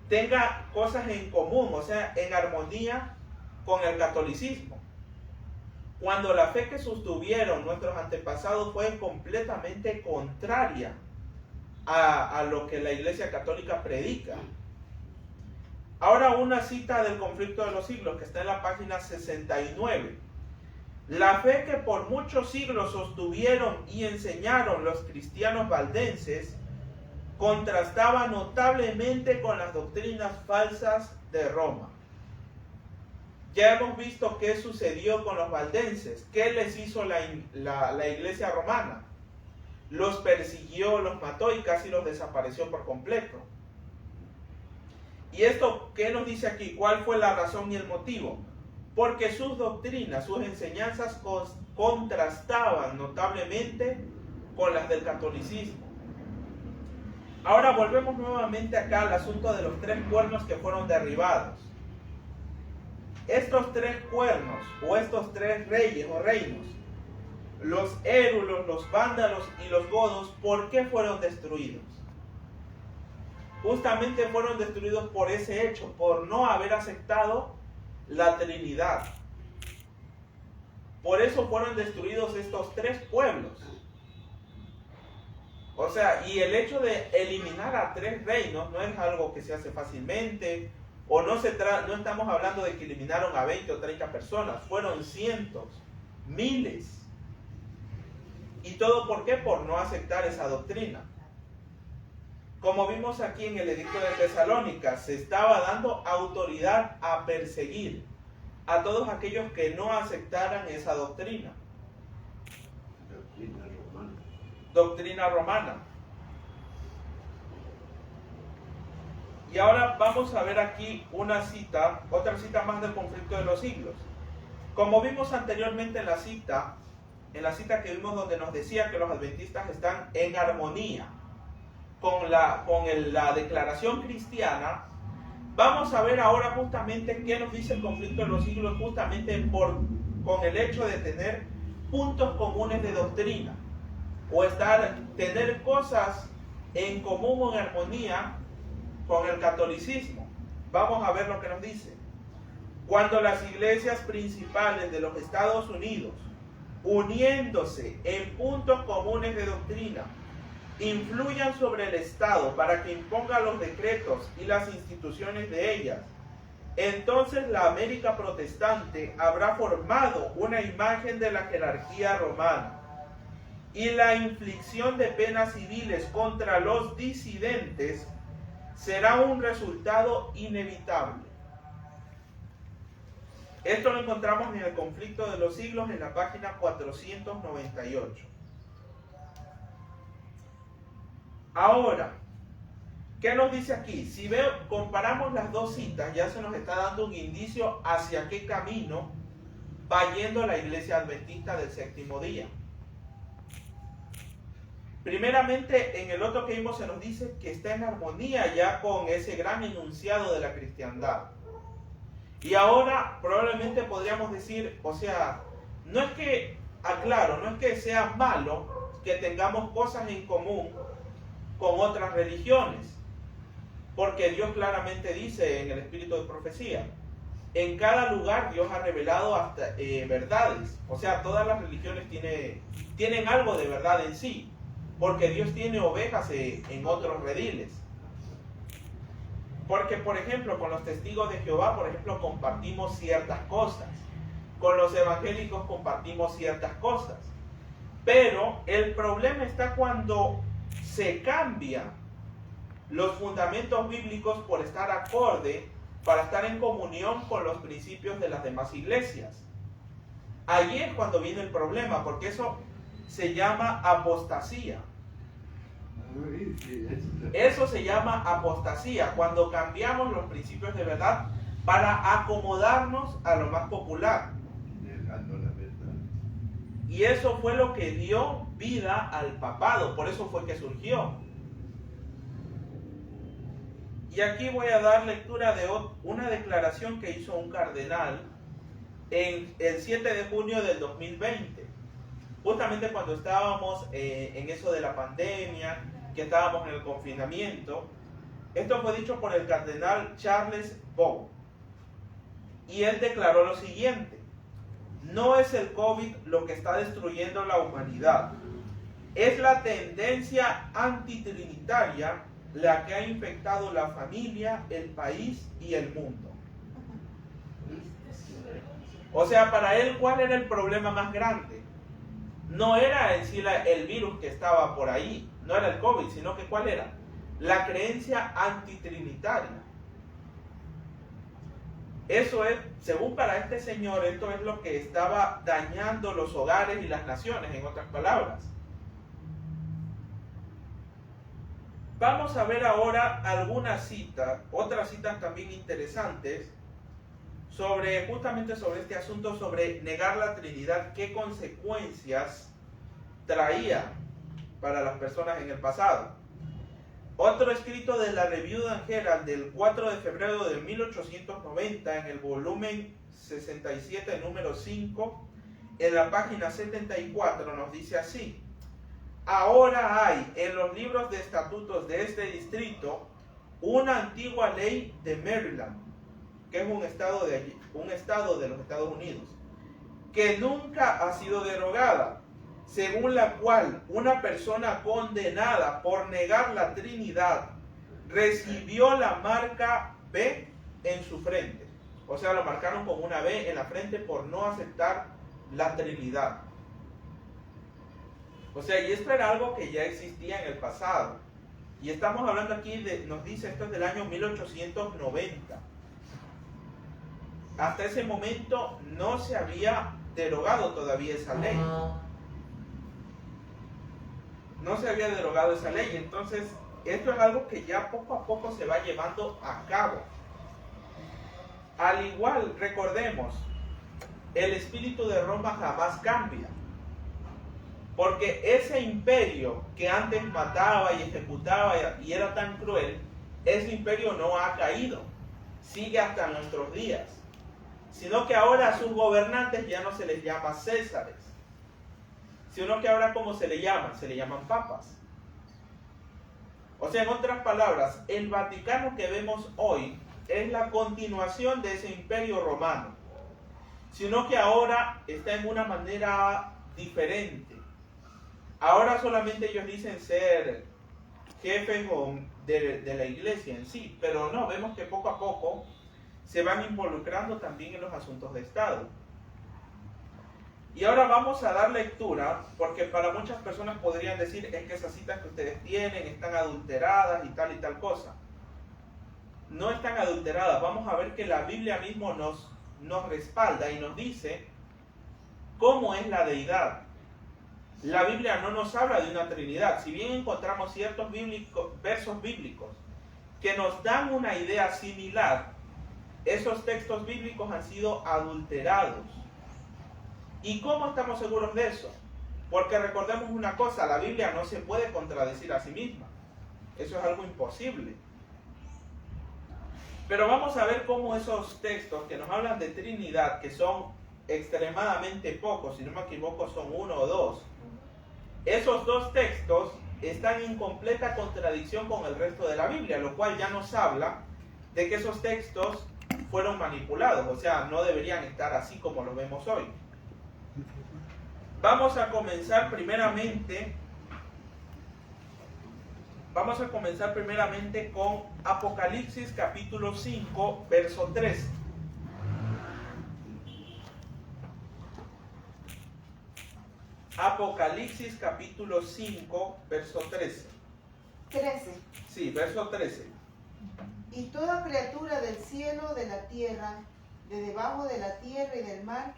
tenga cosas en común, o sea, en armonía con el catolicismo, cuando la fe que sostuvieron nuestros antepasados fue completamente contraria a lo que la Iglesia Católica predica? Ahora, una cita del Conflicto de los Siglos que está en la página 69. La fe que por muchos siglos sostuvieron y enseñaron los cristianos valdenses contrastaba notablemente con las doctrinas falsas de Roma. Ya hemos visto qué sucedió con los valdenses, qué les hizo la iglesia romana. Los persiguió, los mató y casi los desapareció por completo. ¿Y esto qué nos dice aquí? ¿Cuál fue la razón y el motivo? Porque sus doctrinas, sus enseñanzas contrastaban notablemente con las del catolicismo. Ahora volvemos nuevamente acá al asunto de los 3 cuernos que fueron derribados. Estos 3 cuernos, o estos 3 reyes o reinos, los érulos, los vándalos y los godos, ¿por qué fueron destruidos? Justamente fueron destruidos por ese hecho, por no haber aceptado la Trinidad. Por eso fueron destruidos estos 3 pueblos. O sea, y el hecho de eliminar a 3 reinos no es algo que se hace fácilmente, o no estamos hablando de que eliminaron a 20 o 30 personas, fueron cientos, miles. ¿Y todo por qué? Por no aceptar esa doctrina. Como vimos aquí en el edicto de Tesalónica, se estaba dando autoridad a perseguir a todos aquellos que no aceptaran esa doctrina. Doctrina romana. Y ahora vamos a ver aquí una cita, otra cita más del Conflicto de los Siglos. Como vimos anteriormente en la cita que vimos donde nos decía que los adventistas están en armonía con la declaración cristiana, vamos a ver ahora justamente qué nos dice el Conflicto de los Siglos, justamente con el hecho de tener puntos comunes de doctrina, o tener cosas en común o en armonía con el catolicismo. Vamos a ver lo que nos dice. Cuando las iglesias principales de los Estados Unidos, uniéndose en puntos comunes de doctrina, influyan sobre el Estado para que imponga los decretos y las instituciones de ellas, entonces la América protestante habrá formado una imagen de la jerarquía romana, y la inflicción de penas civiles contra los disidentes será un resultado inevitable. Esto lo encontramos en el Conflicto de los Siglos en la página 498. Ahora, ¿qué nos dice aquí? Si comparamos las dos citas, ya se nos está dando un indicio hacia qué camino va yendo la Iglesia Adventista del séptimo día. Primeramente, en el otro que vimos se nos dice que está en armonía ya con ese gran enunciado de la cristiandad. Y ahora probablemente podríamos decir, o sea, no es que sea malo que tengamos cosas en común con otras religiones, porque Dios claramente dice en el Espíritu de Profecía en cada lugar Dios ha revelado hasta verdades. O sea, todas las religiones tienen algo de verdad en sí, porque Dios tiene ovejas en otros rediles. Porque, por ejemplo, con los testigos de Jehová, por ejemplo, compartimos ciertas cosas. Con los evangélicos compartimos ciertas cosas. Pero el problema está cuando se cambian los fundamentos bíblicos por estar acorde, para estar en comunión con los principios de las demás iglesias. Ahí es cuando viene el problema, porque eso se llama apostasía. Eso se llama apostasía, cuando cambiamos los principios de verdad para acomodarnos a lo más popular. Y eso fue lo que dio vida al papado, por eso fue que surgió. Y aquí voy a dar lectura de una declaración que hizo un cardenal el 7 de junio del 2020, justamente cuando estábamos en eso de la pandemia, que estábamos en el confinamiento. Esto fue dicho por el cardenal Charles Bo. Y él declaró lo siguiente: no es el COVID lo que está destruyendo la humanidad, es la tendencia antitrinitaria la que ha infectado la familia, el país y el mundo. O sea, para él, ¿cuál era el problema más grande? No era en sí el virus que estaba por ahí, no era el COVID, sino que ¿cuál era? La creencia antitrinitaria. Eso es, según para este señor, esto es lo que estaba dañando los hogares y las naciones, en otras palabras. Vamos a ver ahora algunas citas, otras citas también interesantes, justamente sobre este asunto, sobre negar la Trinidad, qué consecuencias traía para las personas en el pasado. Otro escrito de la Review and Herald del 4 de febrero de 1890, en el volumen 67, número 5, en la página 74, nos dice así: ahora hay en los libros de estatutos de este distrito una antigua ley de Maryland, que es un estado de los Estados Unidos, que nunca ha sido derogada, según la cual una persona condenada por negar la Trinidad recibió la marca B en su frente. O sea, lo marcaron con una B en la frente por no aceptar la Trinidad. O sea, y esto era algo que ya existía en el pasado. Y estamos hablando aquí nos dice, esto es del año 1890. Hasta ese momento no se había derogado todavía esa ley. No se había derogado esa ley. Entonces, esto es algo que ya poco a poco se va llevando a cabo. Al igual, recordemos, el espíritu de Roma jamás cambia. Porque ese imperio que antes mataba y ejecutaba y era tan cruel, ese imperio no ha caído. Sigue hasta nuestros días. Sino que ahora a sus gobernantes ya no se les llama césares. Sino que ahora, ¿cómo se le llaman? Se le llaman papas. O sea, en otras palabras, el Vaticano que vemos hoy es la continuación de ese imperio romano. Sino que ahora está en una manera diferente. Ahora solamente ellos dicen ser jefes de la iglesia en sí, pero no, vemos que poco a poco se van involucrando también en los asuntos de Estado. Y ahora vamos a dar lectura, porque para muchas personas podrían decir, es que esas citas que ustedes tienen están adulteradas y tal cosa. No están adulteradas, vamos a ver que la Biblia mismo nos respalda y nos dice cómo es la deidad. La Biblia no nos habla de una Trinidad, si bien encontramos ciertos versos bíblicos que nos dan una idea similar, esos textos bíblicos han sido adulterados. ¿Y cómo estamos seguros de eso? Porque recordemos una cosa, la Biblia no se puede contradecir a sí misma. Eso es algo imposible. Pero vamos a ver cómo esos textos que nos hablan de Trinidad, que son extremadamente pocos, si no me equivoco son 1 o 2, esos dos textos están en completa contradicción con el resto de la Biblia, lo cual ya nos habla de que esos textos fueron manipulados, o sea, no deberían estar así como lo vemos hoy. Vamos a comenzar primeramente con Apocalipsis capítulo 5, verso 13. Apocalipsis capítulo 5, verso 13.
13.
Sí, verso 13.
Y toda criatura del cielo, de la tierra, de debajo de la tierra y del mar,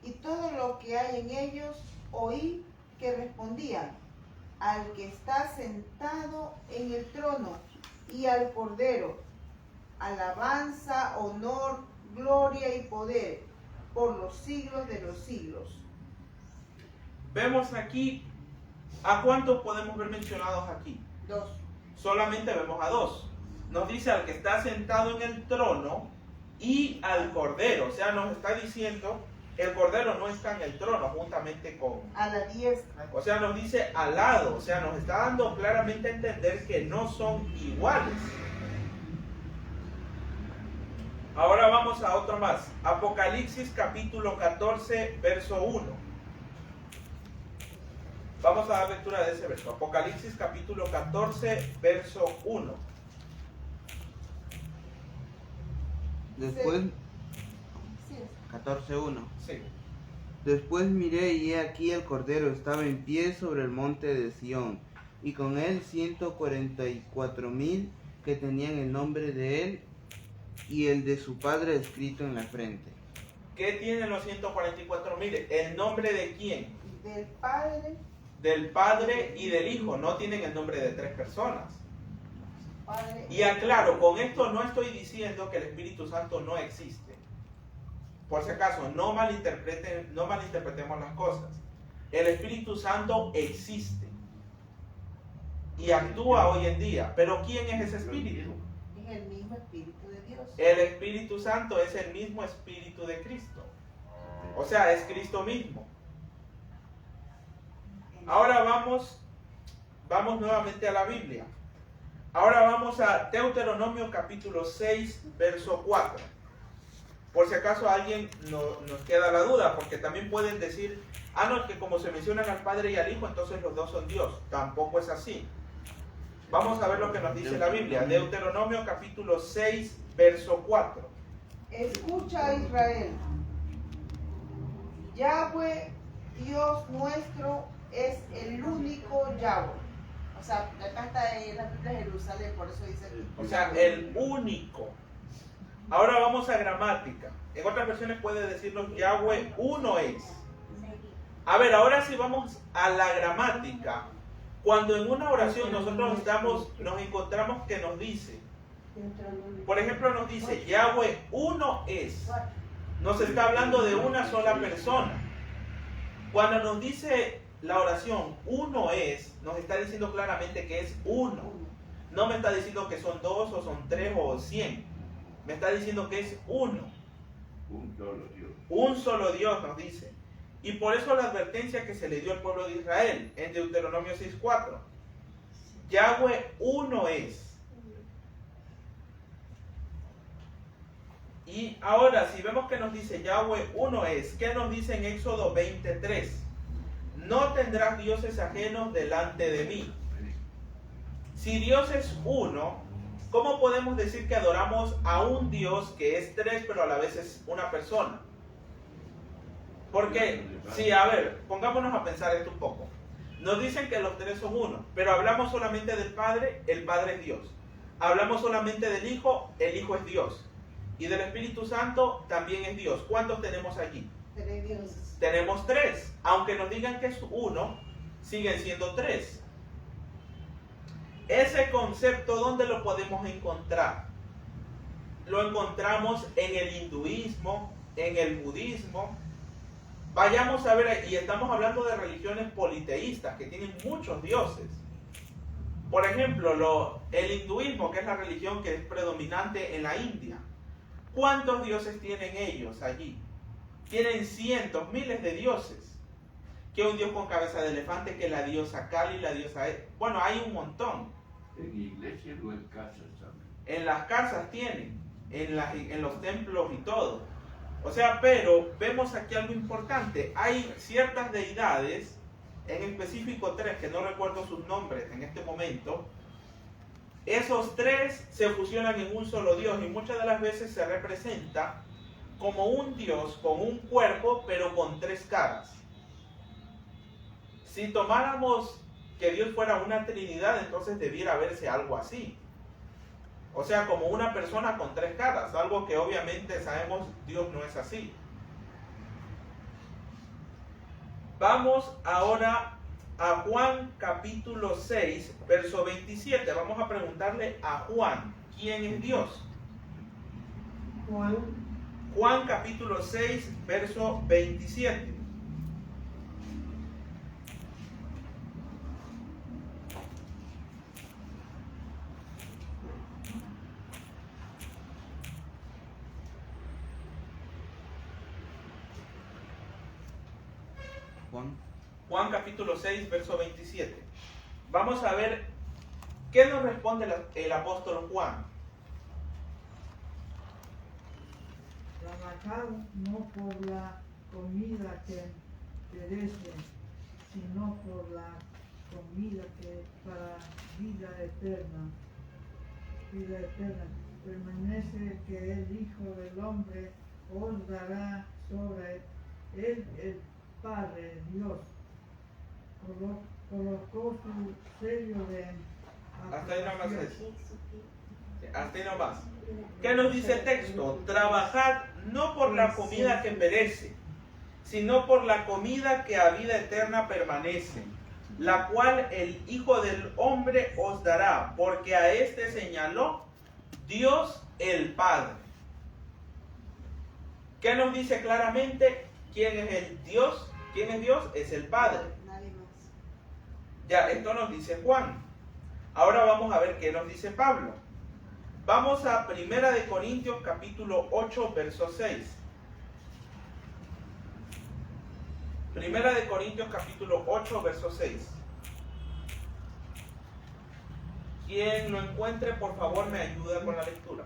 y todo lo que hay en ellos, oí que respondían al que está sentado en el trono y al Cordero, alabanza, honor, gloria y poder por los siglos de los siglos.
Vemos aquí, ¿a cuántos podemos ver mencionados aquí?
2.
Solamente vemos a 2. Nos dice al que está sentado en el trono y al Cordero. O sea, nos está diciendo, el Cordero no está en el trono juntamente con...
A la diestra.
O sea, nos dice al lado. O sea, nos está dando claramente a entender que no son iguales. Ahora vamos a otro más. Apocalipsis capítulo 14, verso 1. Vamos a dar lectura de ese verso. Apocalipsis capítulo 14, verso 1.
Después,
Sí.
14:1.
Sí.
Después miré y he aquí el Cordero estaba en pie sobre el monte de Sión, y con él 144,000 que tenían el nombre de él y el de su padre escrito en la frente.
¿Qué tienen los 144,000? ¿El nombre de quién?
Del Padre,
Del Padre y del Hijo. No tienen el nombre de 3 personas.
Padre.
Y aclaro, con esto no estoy diciendo que el Espíritu Santo no existe. Por si acaso, no malinterpretemos las cosas. El Espíritu Santo existe y actúa hoy en día. Pero ¿quién es ese Espíritu?
Es el mismo Espíritu de Dios.
El Espíritu Santo es el mismo Espíritu de Cristo. O sea, es Cristo mismo. Ahora vamos nuevamente a la Biblia. Ahora vamos a Deuteronomio capítulo 6, verso 4. Por si acaso a alguien nos queda la duda, porque también pueden decir, no, es que como se mencionan al Padre y al Hijo, entonces los dos son Dios. Tampoco es así. Vamos a ver lo que nos dice la Biblia. Deuteronomio capítulo 6, verso 4.
Escucha, Israel. Yahweh, Dios nuestro, es el único Yahweh. O sea, acá está en la Biblia de Jerusalén, por eso dice.
O sea, el único. Ahora vamos a gramática. En otras versiones puede decirnos Yahweh uno es. A ver, ahora sí vamos a la gramática. Cuando en una oración nosotros nos encontramos que nos dice, por ejemplo, nos dice Yahweh uno es. Nos está hablando de una sola persona. Cuando nos dice la oración uno es, nos está diciendo claramente que es uno. No me está diciendo que son 2 o son 3 o 100. Me está diciendo que es uno.
Un solo Dios.
Un solo Dios nos dice. Y por eso la advertencia que se le dio al pueblo de Israel en Deuteronomio 6:4. Yahweh uno es. Y ahora, si vemos que nos dice Yahweh uno es, ¿qué nos dice en Éxodo 23? No tendrás dioses ajenos delante de mí. Si Dios es uno, ¿cómo podemos decir que adoramos a un Dios que es 3 pero a la vez es una persona? Porque, sí, a ver, pongámonos a pensar esto un poco. Nos dicen que los 3 son uno, pero hablamos solamente del Padre, el Padre es Dios. Hablamos solamente del Hijo, el Hijo es Dios. Y del Espíritu Santo también es Dios. ¿Cuántos tenemos allí?
3 dioses.
Tenemos 3. Aunque nos digan que es uno, siguen siendo 3. Ese concepto, ¿dónde lo podemos encontrar? Lo encontramos en el hinduismo, en el budismo. Vayamos a ver, y estamos hablando de religiones politeístas que tienen muchos dioses. Por ejemplo, el hinduismo, que es la religión que es predominante en la India. ¿Cuántos dioses tienen ellos allí? Tienen cientos, miles de dioses. Que un dios con cabeza de elefante, que la diosa Kali, la diosa... Bueno, hay un montón.
En iglesias o en casas también.
En las casas tienen. en los templos y todo. O sea, pero vemos aquí algo importante. Hay ciertas deidades, en específico 3, que no recuerdo sus nombres en este momento. Esos 3 se fusionan en un solo Dios y muchas de las veces se representa como un Dios con un cuerpo, pero con 3 caras. Si tomáramos que Dios fuera una trinidad, entonces debiera verse algo así. O sea, como una persona con 3 caras, algo que obviamente sabemos Dios no es así. Vamos ahora a Juan capítulo 6, verso 27. Vamos a preguntarle a Juan, ¿quién es Dios? Juan capítulo 6, verso 27. Juan capítulo 6, verso 27. Vamos a ver qué nos responde el apóstol Juan.
Trabajaron no por la comida que perece, sino por la comida que para vida eterna. Vida eterna. Permanece que el Hijo del Hombre os dará sobre él el Padre Dios. Colocó su sello de
Hasta ahí nomás es. Hasta ahí nomás. ¿Qué nos dice el texto? Trabajad no por la comida que perece, sino por la comida que a vida eterna permanece, la cual el Hijo del Hombre os dará, porque a este señaló Dios el Padre. ¿Qué nos dice claramente? ¿Quién es el Dios? ¿Quién es Dios? Es el Padre.
Nadie más.
Ya, esto nos dice Juan. Ahora vamos a ver qué nos dice Pablo. Vamos a 1 de Corintios capítulo 8, verso 6. 1 de Corintios capítulo 8, verso 6. Quien lo encuentre, por favor, me ayuda con la lectura.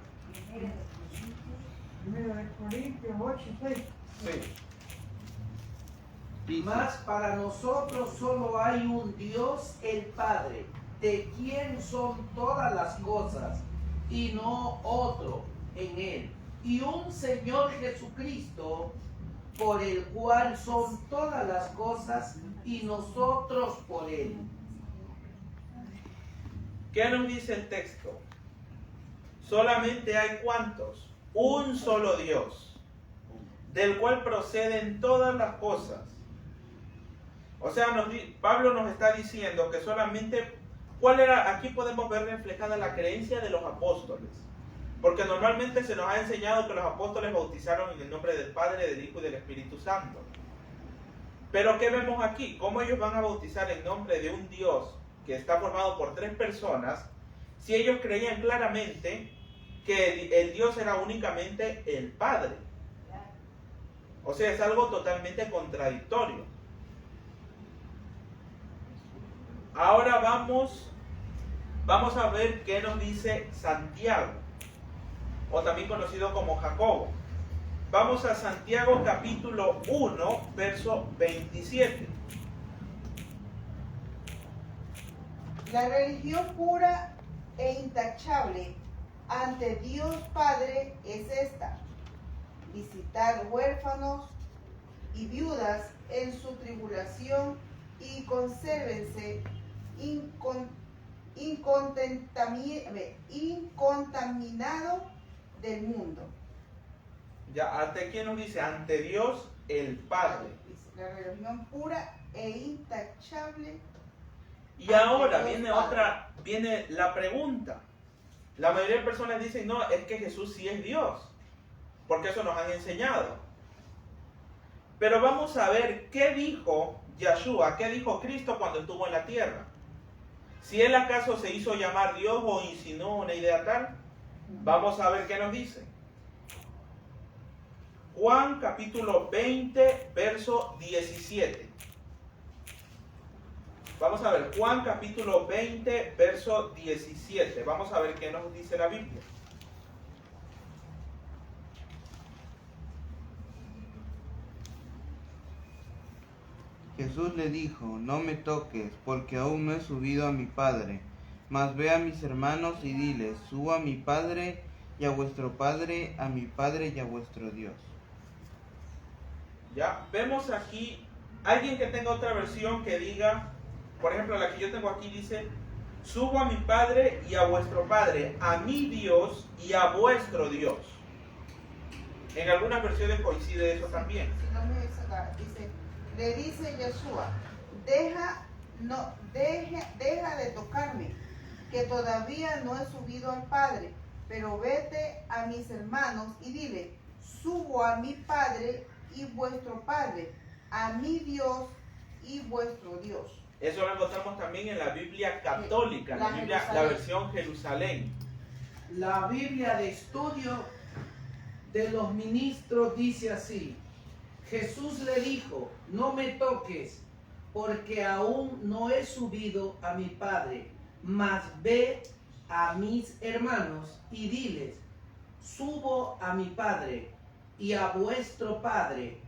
1 Corintios 8, 6.
Sí.
Mas para nosotros solo hay un Dios, el Padre, de quien son todas las cosas, y no otro en él. Y un Señor Jesucristo, por el cual son todas las cosas, y nosotros por él.
¿Qué nos dice el texto? Solamente hay ¿cuántos? Un solo Dios, del cual proceden todas las cosas. O sea, Pablo nos está diciendo que solamente, aquí podemos ver reflejada la creencia de los apóstoles. Porque normalmente se nos ha enseñado que los apóstoles bautizaron en el nombre del Padre, del Hijo y del Espíritu Santo. Pero ¿qué vemos aquí? ¿Cómo ellos van a bautizar en nombre de un Dios que está formado por 3 personas, si ellos creían claramente que el Dios era únicamente el Padre? O sea, es algo totalmente contradictorio. Ahora vamos a ver qué nos dice Santiago, o también conocido como Jacobo. Vamos a Santiago capítulo 1, verso 27.
La religión pura e intachable ante Dios Padre es esta: visitar huérfanos y viudas en su tribulación y consérvense incontaminado del mundo.
Ya, ¿ante quién nos dice? Ante Dios el Padre.
La religión pura e intachable.
Y ahora viene la pregunta. La mayoría de personas dicen, no, es que Jesús sí es Dios, porque eso nos han enseñado. Pero vamos a ver qué dijo Yeshua, qué dijo Cristo cuando estuvo en la tierra. Si él acaso se hizo llamar Dios o insinuó una idea tal, vamos a ver qué nos dice. Juan capítulo 20, verso 17. Vamos a ver, Juan capítulo 20, verso 17. Vamos a ver qué nos dice la Biblia.
Jesús le dijo, no me toques, porque aún no he subido a mi Padre. Mas ve a mis hermanos y diles, subo a mi Padre y a vuestro Padre, a mi Padre y a vuestro Dios.
Ya, vemos aquí, alguien que tenga otra versión que diga, por ejemplo, la que yo tengo aquí dice, subo a mi Padre y a vuestro Padre, a mi Dios y a vuestro Dios. En algunas versiones coincide eso también.
Si no me dice acá, dice, le dice Yeshua, deja de tocarme, que todavía no he subido al Padre, pero vete a mis hermanos y dile, subo a mi Padre y vuestro Padre, a mi Dios y vuestro Dios.
Eso lo encontramos también en la Biblia católica, la versión Jerusalén.
La Biblia de estudio de los ministros dice así: Jesús le dijo, no me toques, porque aún no he subido a mi Padre, mas ve a mis hermanos y diles, subo a mi Padre y a vuestro Padre,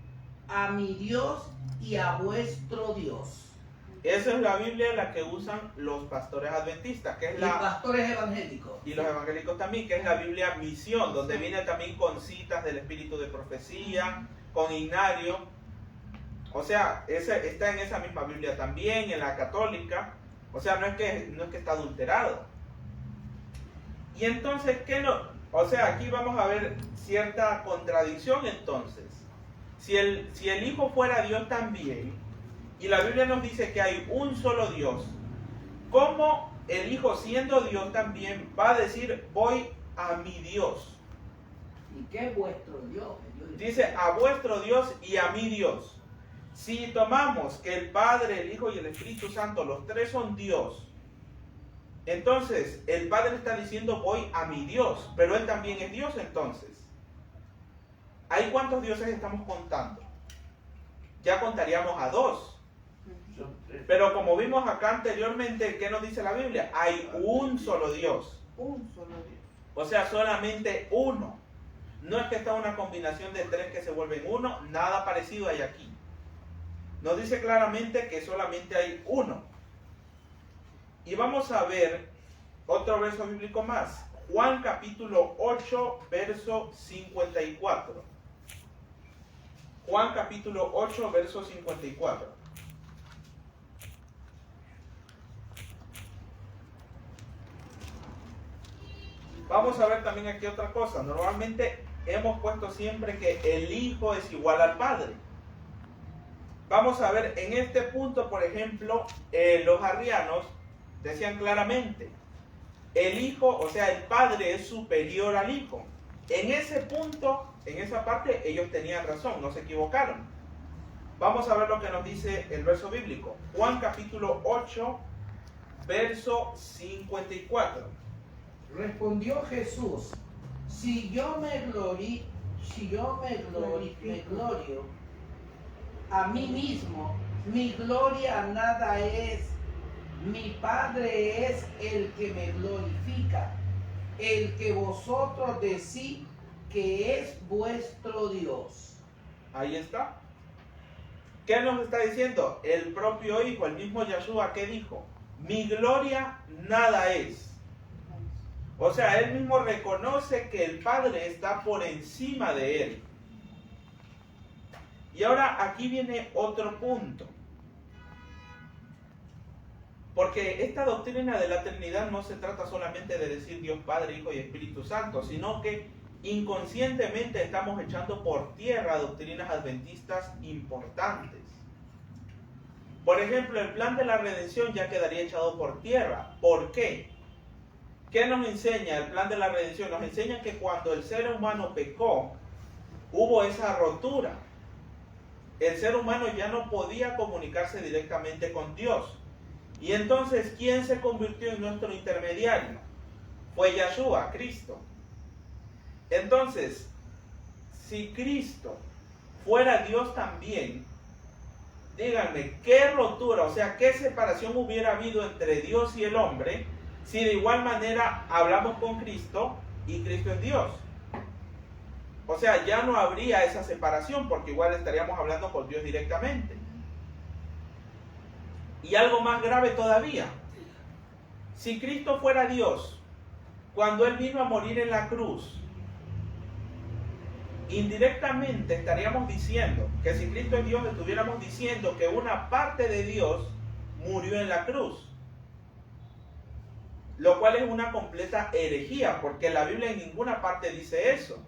a mi Dios y a vuestro Dios.
Esa es la Biblia la que usan los pastores adventistas, que es
Los pastores evangélicos.
y los evangélicos también, que es la Biblia Misión, donde viene también con citas del espíritu de profecía, con himnario. O sea, está en esa misma Biblia también, en la católica. O sea, no es que está adulterado. Y entonces, ¿qué no? O sea, aquí vamos a ver cierta contradicción entonces. Si el Hijo fuera Dios también, y la Biblia nos dice que hay un solo Dios, ¿cómo el Hijo, siendo Dios también, va a decir, voy a mi Dios?
¿Y qué es vuestro Dios?
Dice, a vuestro Dios y a mi Dios. Si tomamos que el Padre, el Hijo y el Espíritu Santo, los tres son Dios, entonces el Padre está diciendo, voy a mi Dios, pero Él también es Dios entonces. ¿Hay cuántos dioses estamos contando? Ya contaríamos a 2.
Son 3.
Pero como vimos acá anteriormente, ¿qué nos dice la Biblia? Hay un solo Dios.
Un solo Dios.
O sea, solamente uno. No es que está una combinación de 3 que se vuelven uno, nada parecido hay aquí. Nos dice claramente que solamente hay uno. Y vamos a ver otro verso bíblico más. Juan capítulo 8, verso 54. Juan capítulo 8, verso 54. Vamos a ver también aquí otra cosa. Normalmente hemos puesto siempre que el Hijo es igual al Padre. Vamos a ver en este punto, por ejemplo, los arrianos decían claramente, el Hijo, o sea, el Padre es superior al Hijo. En ese punto, en esa parte, ellos tenían razón, no se equivocaron. Vamos a ver lo que nos dice el verso bíblico. Juan capítulo 8, verso 54.
Respondió Jesús, si yo me glorio a mí mismo, mi gloria nada es. Mi Padre es el que me glorifica, el que vosotros decís que es vuestro Dios.
Ahí está. ¿Qué nos está diciendo? El propio Hijo, el mismo Yeshua, ¿qué dijo? Mi gloria nada es. O sea, él mismo reconoce que el Padre está por encima de él. Y ahora aquí viene otro punto. Porque esta doctrina de la Trinidad no se trata solamente de decir Dios Padre, Hijo y Espíritu Santo, sino que inconscientemente estamos echando por tierra doctrinas adventistas importantes. Por ejemplo, el plan de la redención ya quedaría echado por tierra. ¿Por qué? ¿Qué nos enseña el plan de la redención? Nos enseña que cuando el ser humano pecó, hubo esa rotura. El ser humano ya no podía comunicarse directamente con Dios. Y entonces, ¿quién se convirtió en nuestro intermediario? Fue Yeshua, Cristo. Entonces, si Cristo fuera Dios también, díganme, ¿qué rotura, o sea, qué separación hubiera habido entre Dios y el hombre si de igual manera hablamos con Cristo y Cristo es Dios? O sea, ya no habría esa separación porque igual estaríamos hablando con Dios directamente. Y algo más grave todavía. Si Cristo fuera Dios, cuando Él vino a morir en la cruz, indirectamente estaríamos diciendo que si Cristo es Dios, estuviéramos diciendo que una parte de Dios murió en la cruz. Lo cual es una completa herejía, porque la Biblia en ninguna parte dice eso.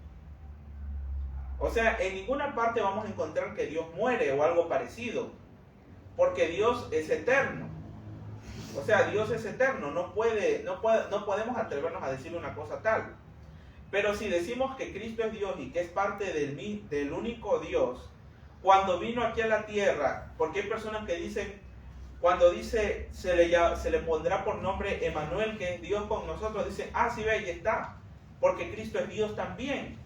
O sea, en ninguna parte vamos a encontrar que Dios muere o algo parecido, porque Dios es eterno. O sea, Dios es eterno, no podemos atrevernos a decir una cosa tal. Pero si decimos que Cristo es Dios y que es parte del único Dios, cuando vino aquí a la tierra, porque hay personas que dicen, cuando dice se le pondrá por nombre Emmanuel, que es Dios con nosotros, dicen, sí, ve, ahí está, porque Cristo es Dios también.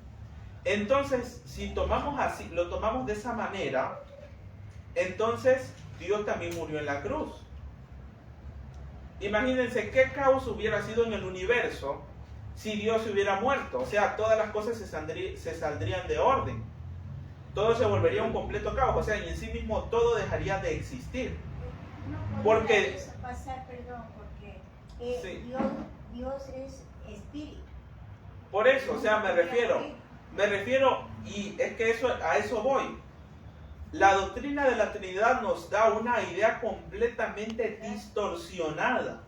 Entonces, si lo tomamos de esa manera, entonces Dios también murió en la cruz. Imagínense qué caos hubiera sido en el universo si Dios se hubiera muerto. O sea, todas las cosas se saldrían de orden. Todo se volvería un completo caos. O sea, y en sí mismo todo dejaría de existir.
No
Porque
podría eso pasar, perdón, porque
sí.
Dios es espíritu.
Por eso, o sea, me refiero, y es que a eso voy. La doctrina de la Trinidad nos da una idea completamente distorsionada.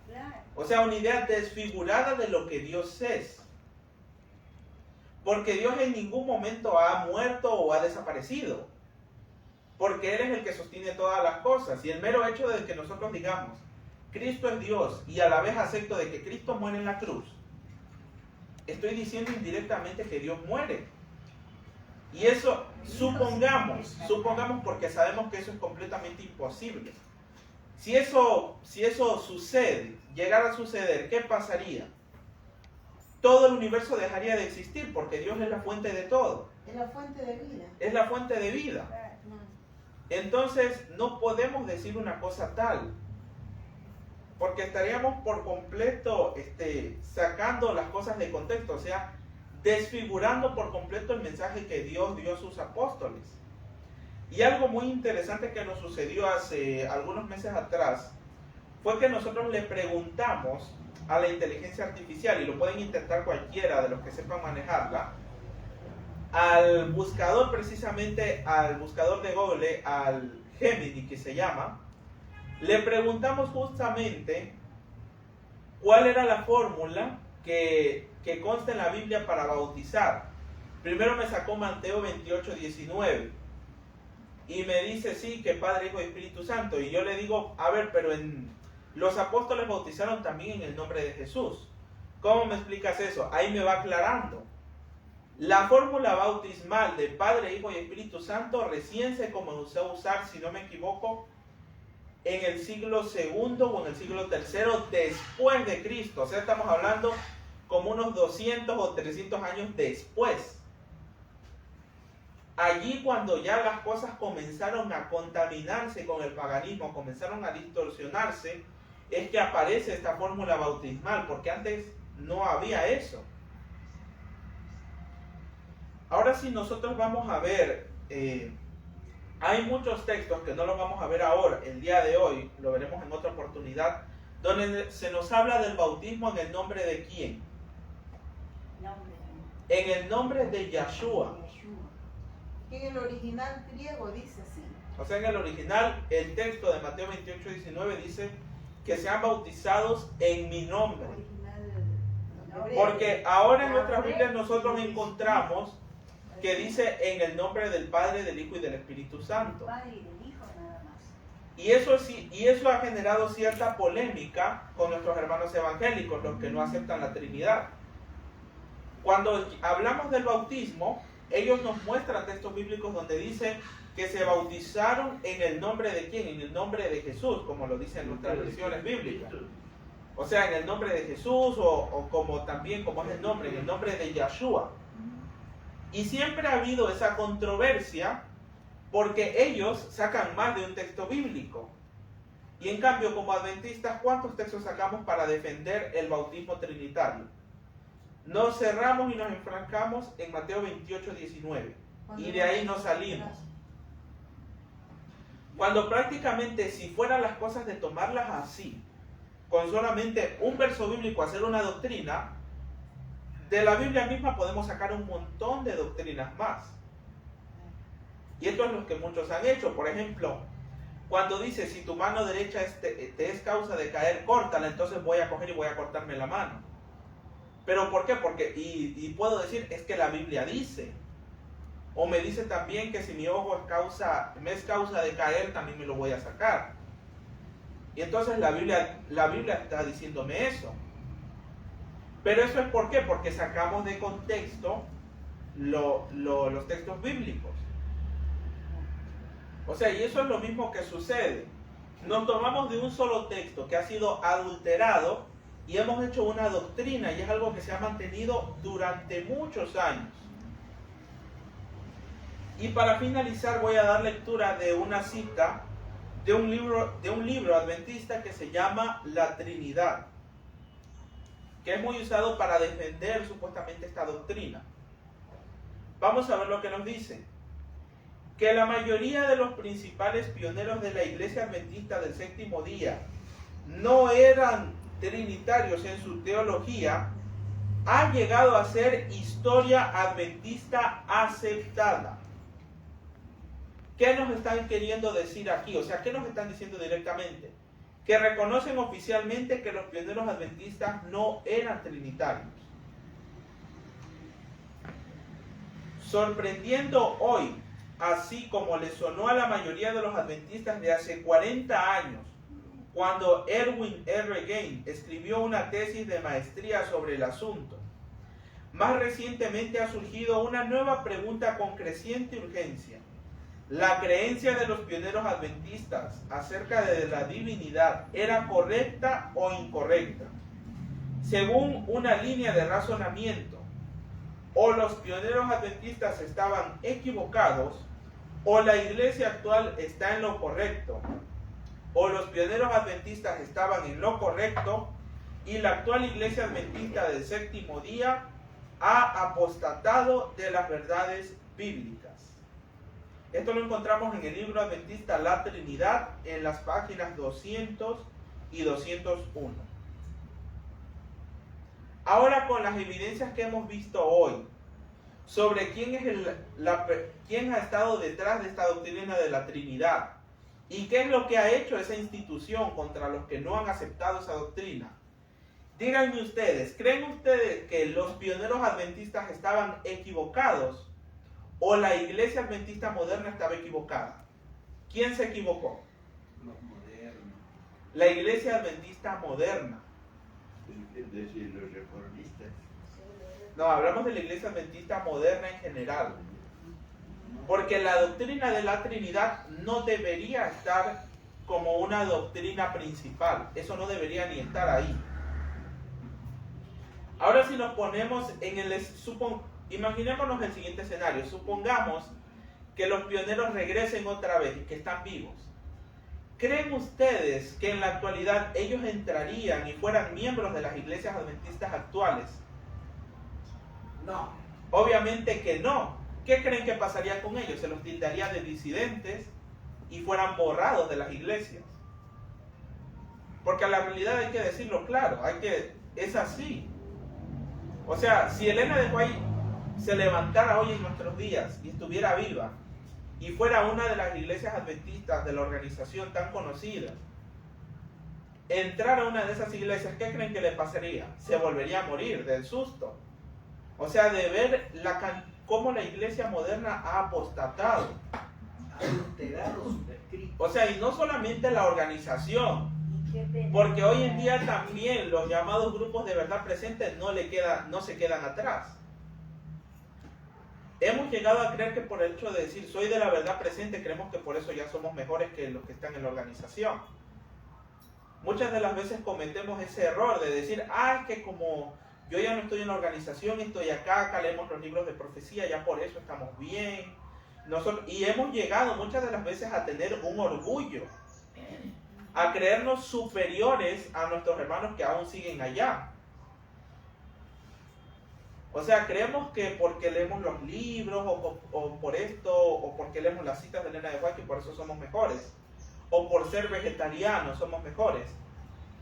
O sea, una idea desfigurada de lo que Dios es. Porque Dios en ningún momento ha muerto o ha desaparecido. Porque Él es el que sostiene todas las cosas. Y el mero hecho de que nosotros digamos, Cristo es Dios, y a la vez acepto de que Cristo muere en la cruz, estoy diciendo indirectamente que Dios muere. Y eso, supongamos porque sabemos que eso es completamente imposible. Si eso sucede, llegara a suceder, ¿qué pasaría? Todo el universo dejaría de existir, porque Dios es la fuente de todo.
Es la fuente de vida.
Es la fuente de vida. Entonces, no podemos decir una cosa tal, porque estaríamos por completo sacando las cosas de contexto, o sea, desfigurando por completo el mensaje que Dios dio a sus apóstoles. Y algo muy interesante que nos sucedió hace algunos meses atrás fue que nosotros le preguntamos a la inteligencia artificial, y lo pueden intentar cualquiera de los que sepan manejarla, al buscador, precisamente al buscador de Google, al Gemini que se llama, le preguntamos justamente cuál era la fórmula que consta en la Biblia para bautizar. Primero me sacó Mateo 28:19 y me dice sí, que Padre, Hijo y Espíritu Santo, y yo le digo, a ver, pero los apóstoles bautizaron también en el nombre de Jesús. ¿Cómo me explicas eso? Ahí me va aclarando. La fórmula bautismal de Padre, Hijo y Espíritu Santo recién se comenzó a usar, si no me equivoco, en el siglo II o en el siglo III después de Cristo. O sea, estamos hablando como unos 200 o 300 años después. Allí, cuando ya las cosas comenzaron a contaminarse con el paganismo, comenzaron a distorsionarse, es que aparece esta fórmula bautismal, porque antes no había eso. Ahora sí, nosotros vamos a ver, hay muchos textos que no los vamos a ver ahora, el día de hoy, lo veremos en otra oportunidad, donde se nos habla del bautismo en el nombre de ¿quién? En el nombre de Yahshua.
En el original griego dice así.
O sea, en el original, el texto de Mateo 28:19 dice que sean bautizados en mi nombre. Porque ahora en nuestras Biblias nosotros encontramos que dice en el nombre del Padre, del Hijo y del Espíritu Santo. Y eso ha generado cierta polémica con nuestros hermanos evangélicos, los que no aceptan la Trinidad. Cuando hablamos del bautismo, ellos nos muestran textos bíblicos donde dice que se bautizaron en el nombre de ¿quién? En el nombre de Jesús, como lo dicen nuestras versiones bíblicas. O sea, en el nombre de Jesús o como también, como es el nombre, en el nombre de Yahshua. Y siempre ha habido esa controversia porque ellos sacan más de un texto bíblico. Y en cambio, como adventistas, ¿cuántos textos sacamos para defender el bautismo trinitario? Nos cerramos y nos enfrancamos en Mateo 28:19. Y de ahí no salimos. Cuando prácticamente si fueran las cosas de tomarlas así, con solamente un verso bíblico hacer una doctrina, de la Biblia misma podemos sacar un montón de doctrinas más. Y esto es lo que muchos han hecho. Por ejemplo, cuando dice, si tu mano derecha te es causa de caer, córtala, entonces voy a coger y voy a cortarme la mano. ¿Pero por qué? Porque, y puedo decir, es que la Biblia dice. O me dice también que si mi ojo me es causa de caer, también me lo voy a sacar. Y entonces la Biblia está diciéndome eso. Pero eso es ¿por qué? Porque sacamos de contexto los textos bíblicos. O sea, y eso es lo mismo que sucede. Nos tomamos de un solo texto que ha sido adulterado y hemos hecho una doctrina, y es algo que se ha mantenido durante muchos años. Y para finalizar voy a dar lectura de una cita de un libro adventista que se llama La Trinidad, que es muy usado para defender supuestamente esta doctrina. Vamos a ver lo que nos dice. Que la mayoría de los principales pioneros de la Iglesia Adventista del Séptimo Día no eran trinitarios en su teología, ha llegado a ser historia adventista aceptada. ¿Qué nos están queriendo decir aquí? O sea, ¿qué nos están diciendo directamente? Que reconocen oficialmente que los pioneros adventistas no eran trinitarios. Sorprendiendo hoy, así como le sonó a la mayoría de los adventistas de hace 40 años, cuando Erwin R. Gain escribió una tesis de maestría sobre el asunto. Más recientemente ha surgido una nueva pregunta con creciente urgencia. ¿La creencia de los pioneros adventistas acerca de la divinidad era correcta o incorrecta? Según una línea de razonamiento, o los pioneros adventistas estaban equivocados, o la iglesia actual está en lo correcto, o los pioneros adventistas estaban en lo correcto y la actual iglesia adventista del séptimo día ha apostatado de las verdades bíblicas. Esto lo encontramos en el libro adventista La Trinidad, en las páginas 200 y 201. Ahora, con las evidencias que hemos visto hoy sobre quién ha estado detrás de esta doctrina de la Trinidad y qué es lo que ha hecho esa institución contra los que no han aceptado esa doctrina, díganme ustedes, ¿creen ustedes que los pioneros adventistas estaban equivocados o la iglesia adventista moderna estaba equivocada? ¿Quién se equivocó?
Los modernos.
La iglesia adventista moderna.
Es decir, los reformistas.
No, hablamos de la iglesia adventista moderna en general. Porque la doctrina de la Trinidad no debería estar como una doctrina principal. Eso no debería ni estar ahí. Ahora si nos ponemos en imaginémonos el siguiente escenario. Supongamos que los pioneros regresen otra vez y que están vivos. ¿Creen ustedes que en la actualidad ellos entrarían y fueran miembros de las iglesias adventistas actuales?
No.
Obviamente que no. ¿Qué creen que pasaría con ellos? Se los tildaría de disidentes y fueran borrados de las iglesias. Porque a la realidad hay que decirlo claro, es así. O sea, si Elena de White se levantara hoy en nuestros días y estuviera viva y fuera una de las iglesias adventistas de la organización tan conocida, entrar a una de esas iglesias, ¿qué creen que le pasaría? Se volvería a morir del susto. O sea, de ver cómo la iglesia moderna ha apostatado.
Adulterado sus escritos.
O sea, y no solamente la organización, porque hoy en día también los llamados grupos de verdad presente no se quedan atrás. Hemos llegado a creer que por el hecho de decir soy de la verdad presente, creemos que por eso ya somos mejores que los que están en la organización. Muchas de las veces cometemos ese error de decir, es que como yo ya no estoy en la organización, estoy acá leemos los libros de profecía, ya por eso estamos bien. Y hemos llegado muchas de las veces a tener un orgullo, a creernos superiores a nuestros hermanos que aún siguen allá. O sea, creemos que porque leemos los libros o por esto, o porque leemos las citas de Elena de White, que por eso somos mejores. o por ser vegetarianos somos mejores.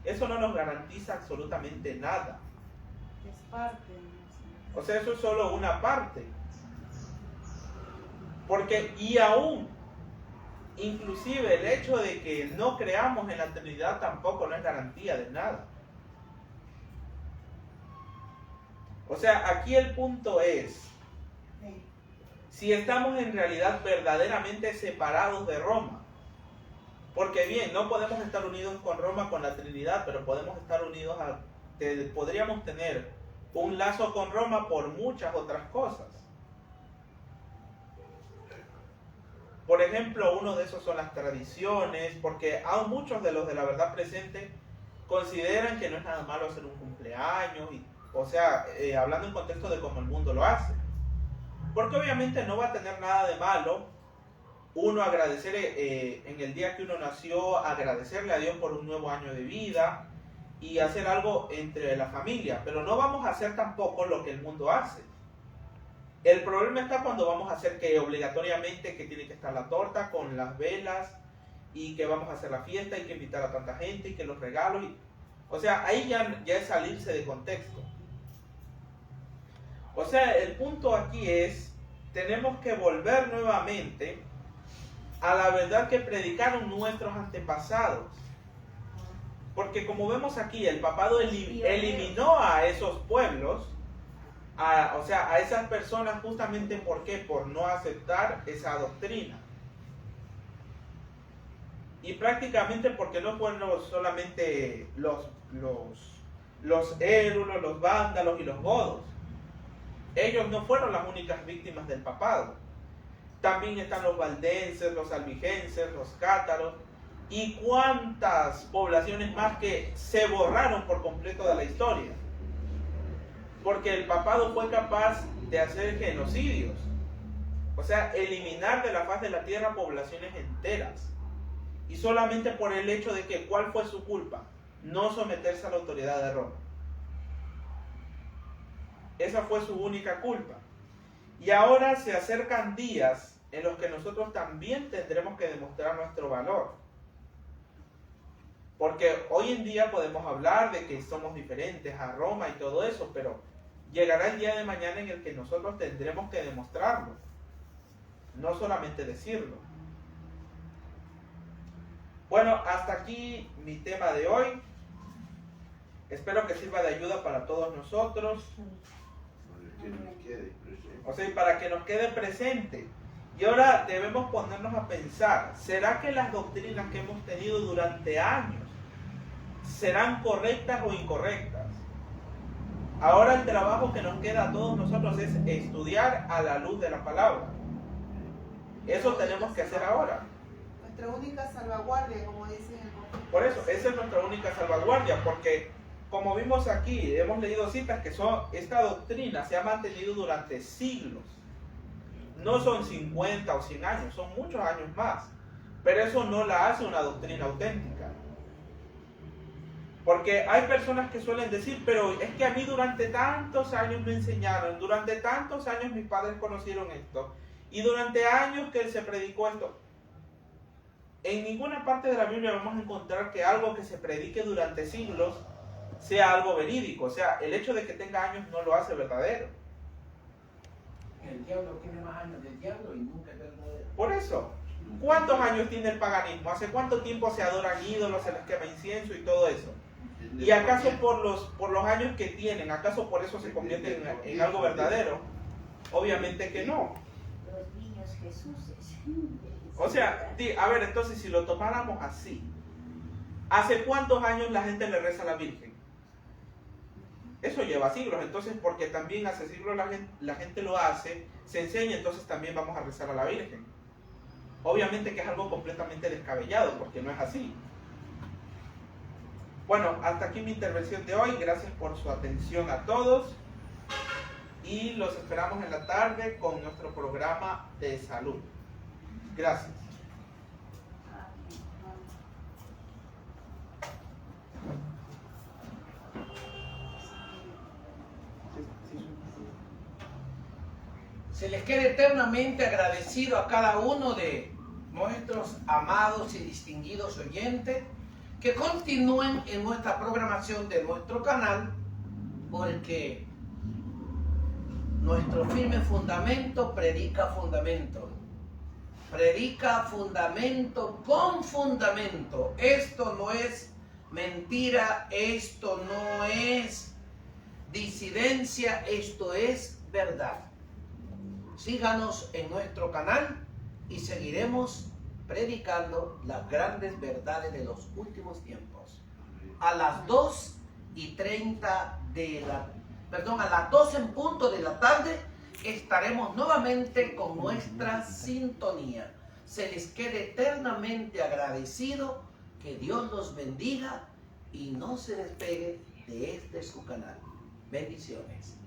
Eso no nos garantiza absolutamente nada.
Es parte.
O sea, eso es solo una parte. Porque, y aún, inclusive el hecho de que no creamos en la Trinidad tampoco no es garantía de nada. O sea, aquí el punto es, si estamos en realidad verdaderamente separados de Roma. Porque bien, no podemos estar unidos con Roma, con la Trinidad, pero podemos estar unidos podríamos tener un lazo con Roma por muchas otras cosas. Por ejemplo, uno de esos son las tradiciones, porque aún muchos de los de la verdad presente consideran que no es nada malo hacer un cumpleaños, hablando en contexto de cómo el mundo lo hace. Porque obviamente no va a tener nada de malo uno agradecer en el día que uno nació, agradecerle a Dios por un nuevo año de vida y hacer algo entre la familia, pero no vamos a hacer tampoco lo que el mundo hace. El problema está cuando vamos a hacer que obligatoriamente que tiene que estar la torta con las velas y que vamos a hacer la fiesta y que invitar a tanta gente y que los regalos. O sea, ahí ya es salirse de contexto. O sea, el punto aquí es, tenemos que volver nuevamente a la verdad que predicaron nuestros antepasados. Porque como vemos aquí, el papado eliminó a esos pueblos, a esas personas justamente ¿por qué? Por no aceptar esa doctrina. Y prácticamente porque no fueron solamente los érulos, los vándalos y los godos. Ellos no fueron las únicas víctimas del papado. También están los valdenses, los albigenses, los cátaros y cuántas poblaciones más que se borraron por completo de la historia. Porque el papado fue capaz de hacer genocidios. O sea, eliminar de la faz de la tierra poblaciones enteras. Y solamente por el hecho de que, ¿cuál fue su culpa? No someterse a la autoridad de Roma. Esa fue su única culpa. Y ahora se acercan días en los que nosotros también tendremos que demostrar nuestro valor. Porque hoy en día podemos hablar de que somos diferentes a Roma y todo eso, pero llegará el día de mañana en el que nosotros tendremos que demostrarlo. No solamente decirlo. Bueno, hasta aquí mi tema de hoy. Espero que sirva de ayuda para todos nosotros.
Que nos quede presente.
O sea, para que nos quede presente. Y ahora debemos ponernos a pensar, ¿será que las doctrinas que hemos tenido durante años serán correctas o incorrectas? Ahora el trabajo que nos queda a todos nosotros es estudiar a la luz de la palabra. Eso tenemos que hacer ahora.
Nuestra única salvaguardia, como dice el profeta.
Por eso, esa es nuestra única salvaguardia, porque como vimos aquí, hemos leído citas que esta doctrina se ha mantenido durante siglos. No son 50 o 100 años, son muchos años más. Pero eso no la hace una doctrina auténtica. Porque hay personas que suelen decir, pero es que a mí durante tantos años me enseñaron, durante tantos años mis padres conocieron esto, y durante años que se predicó esto. En ninguna parte de la Biblia vamos a encontrar que algo que se predique durante siglos sea algo verídico. O sea, el hecho de que tenga años no lo hace verdadero.
El diablo tiene más años del diablo y nunca es verdadero.
Por eso, ¿cuántos años tiene el paganismo? ¿Hace cuánto tiempo se adoran ídolos, se les quema incienso y todo eso? ¿Y acaso por los años que tienen, acaso por eso se convierte en algo verdadero? Obviamente que no.
Los niños Jesuses.
O sea, a ver, entonces si lo tomáramos así, ¿hace cuántos años la gente le reza a la Virgen? Eso lleva siglos, entonces porque también hace siglos la gente lo hace, se enseña, entonces también vamos a rezar a la Virgen. Obviamente que es algo completamente descabellado, porque no es así. Bueno, hasta aquí mi intervención de hoy, gracias por su atención a todos y los esperamos en la tarde con nuestro programa de salud. Gracias.
Se les queda eternamente agradecido a cada uno de nuestros amados y distinguidos oyentes que continúen en nuestra programación de nuestro canal, porque nuestro firme fundamento predica fundamento. Predica fundamento con fundamento. Esto no es mentira, esto no es disidencia, esto es verdad. Síganos en nuestro canal y seguiremos predicando las grandes verdades de los últimos tiempos. A las 2:30 a las 12 en punto de la tarde estaremos nuevamente con nuestra sintonía. Se les quede eternamente agradecido, que Dios los bendiga y no se despegue de este su canal. Bendiciones.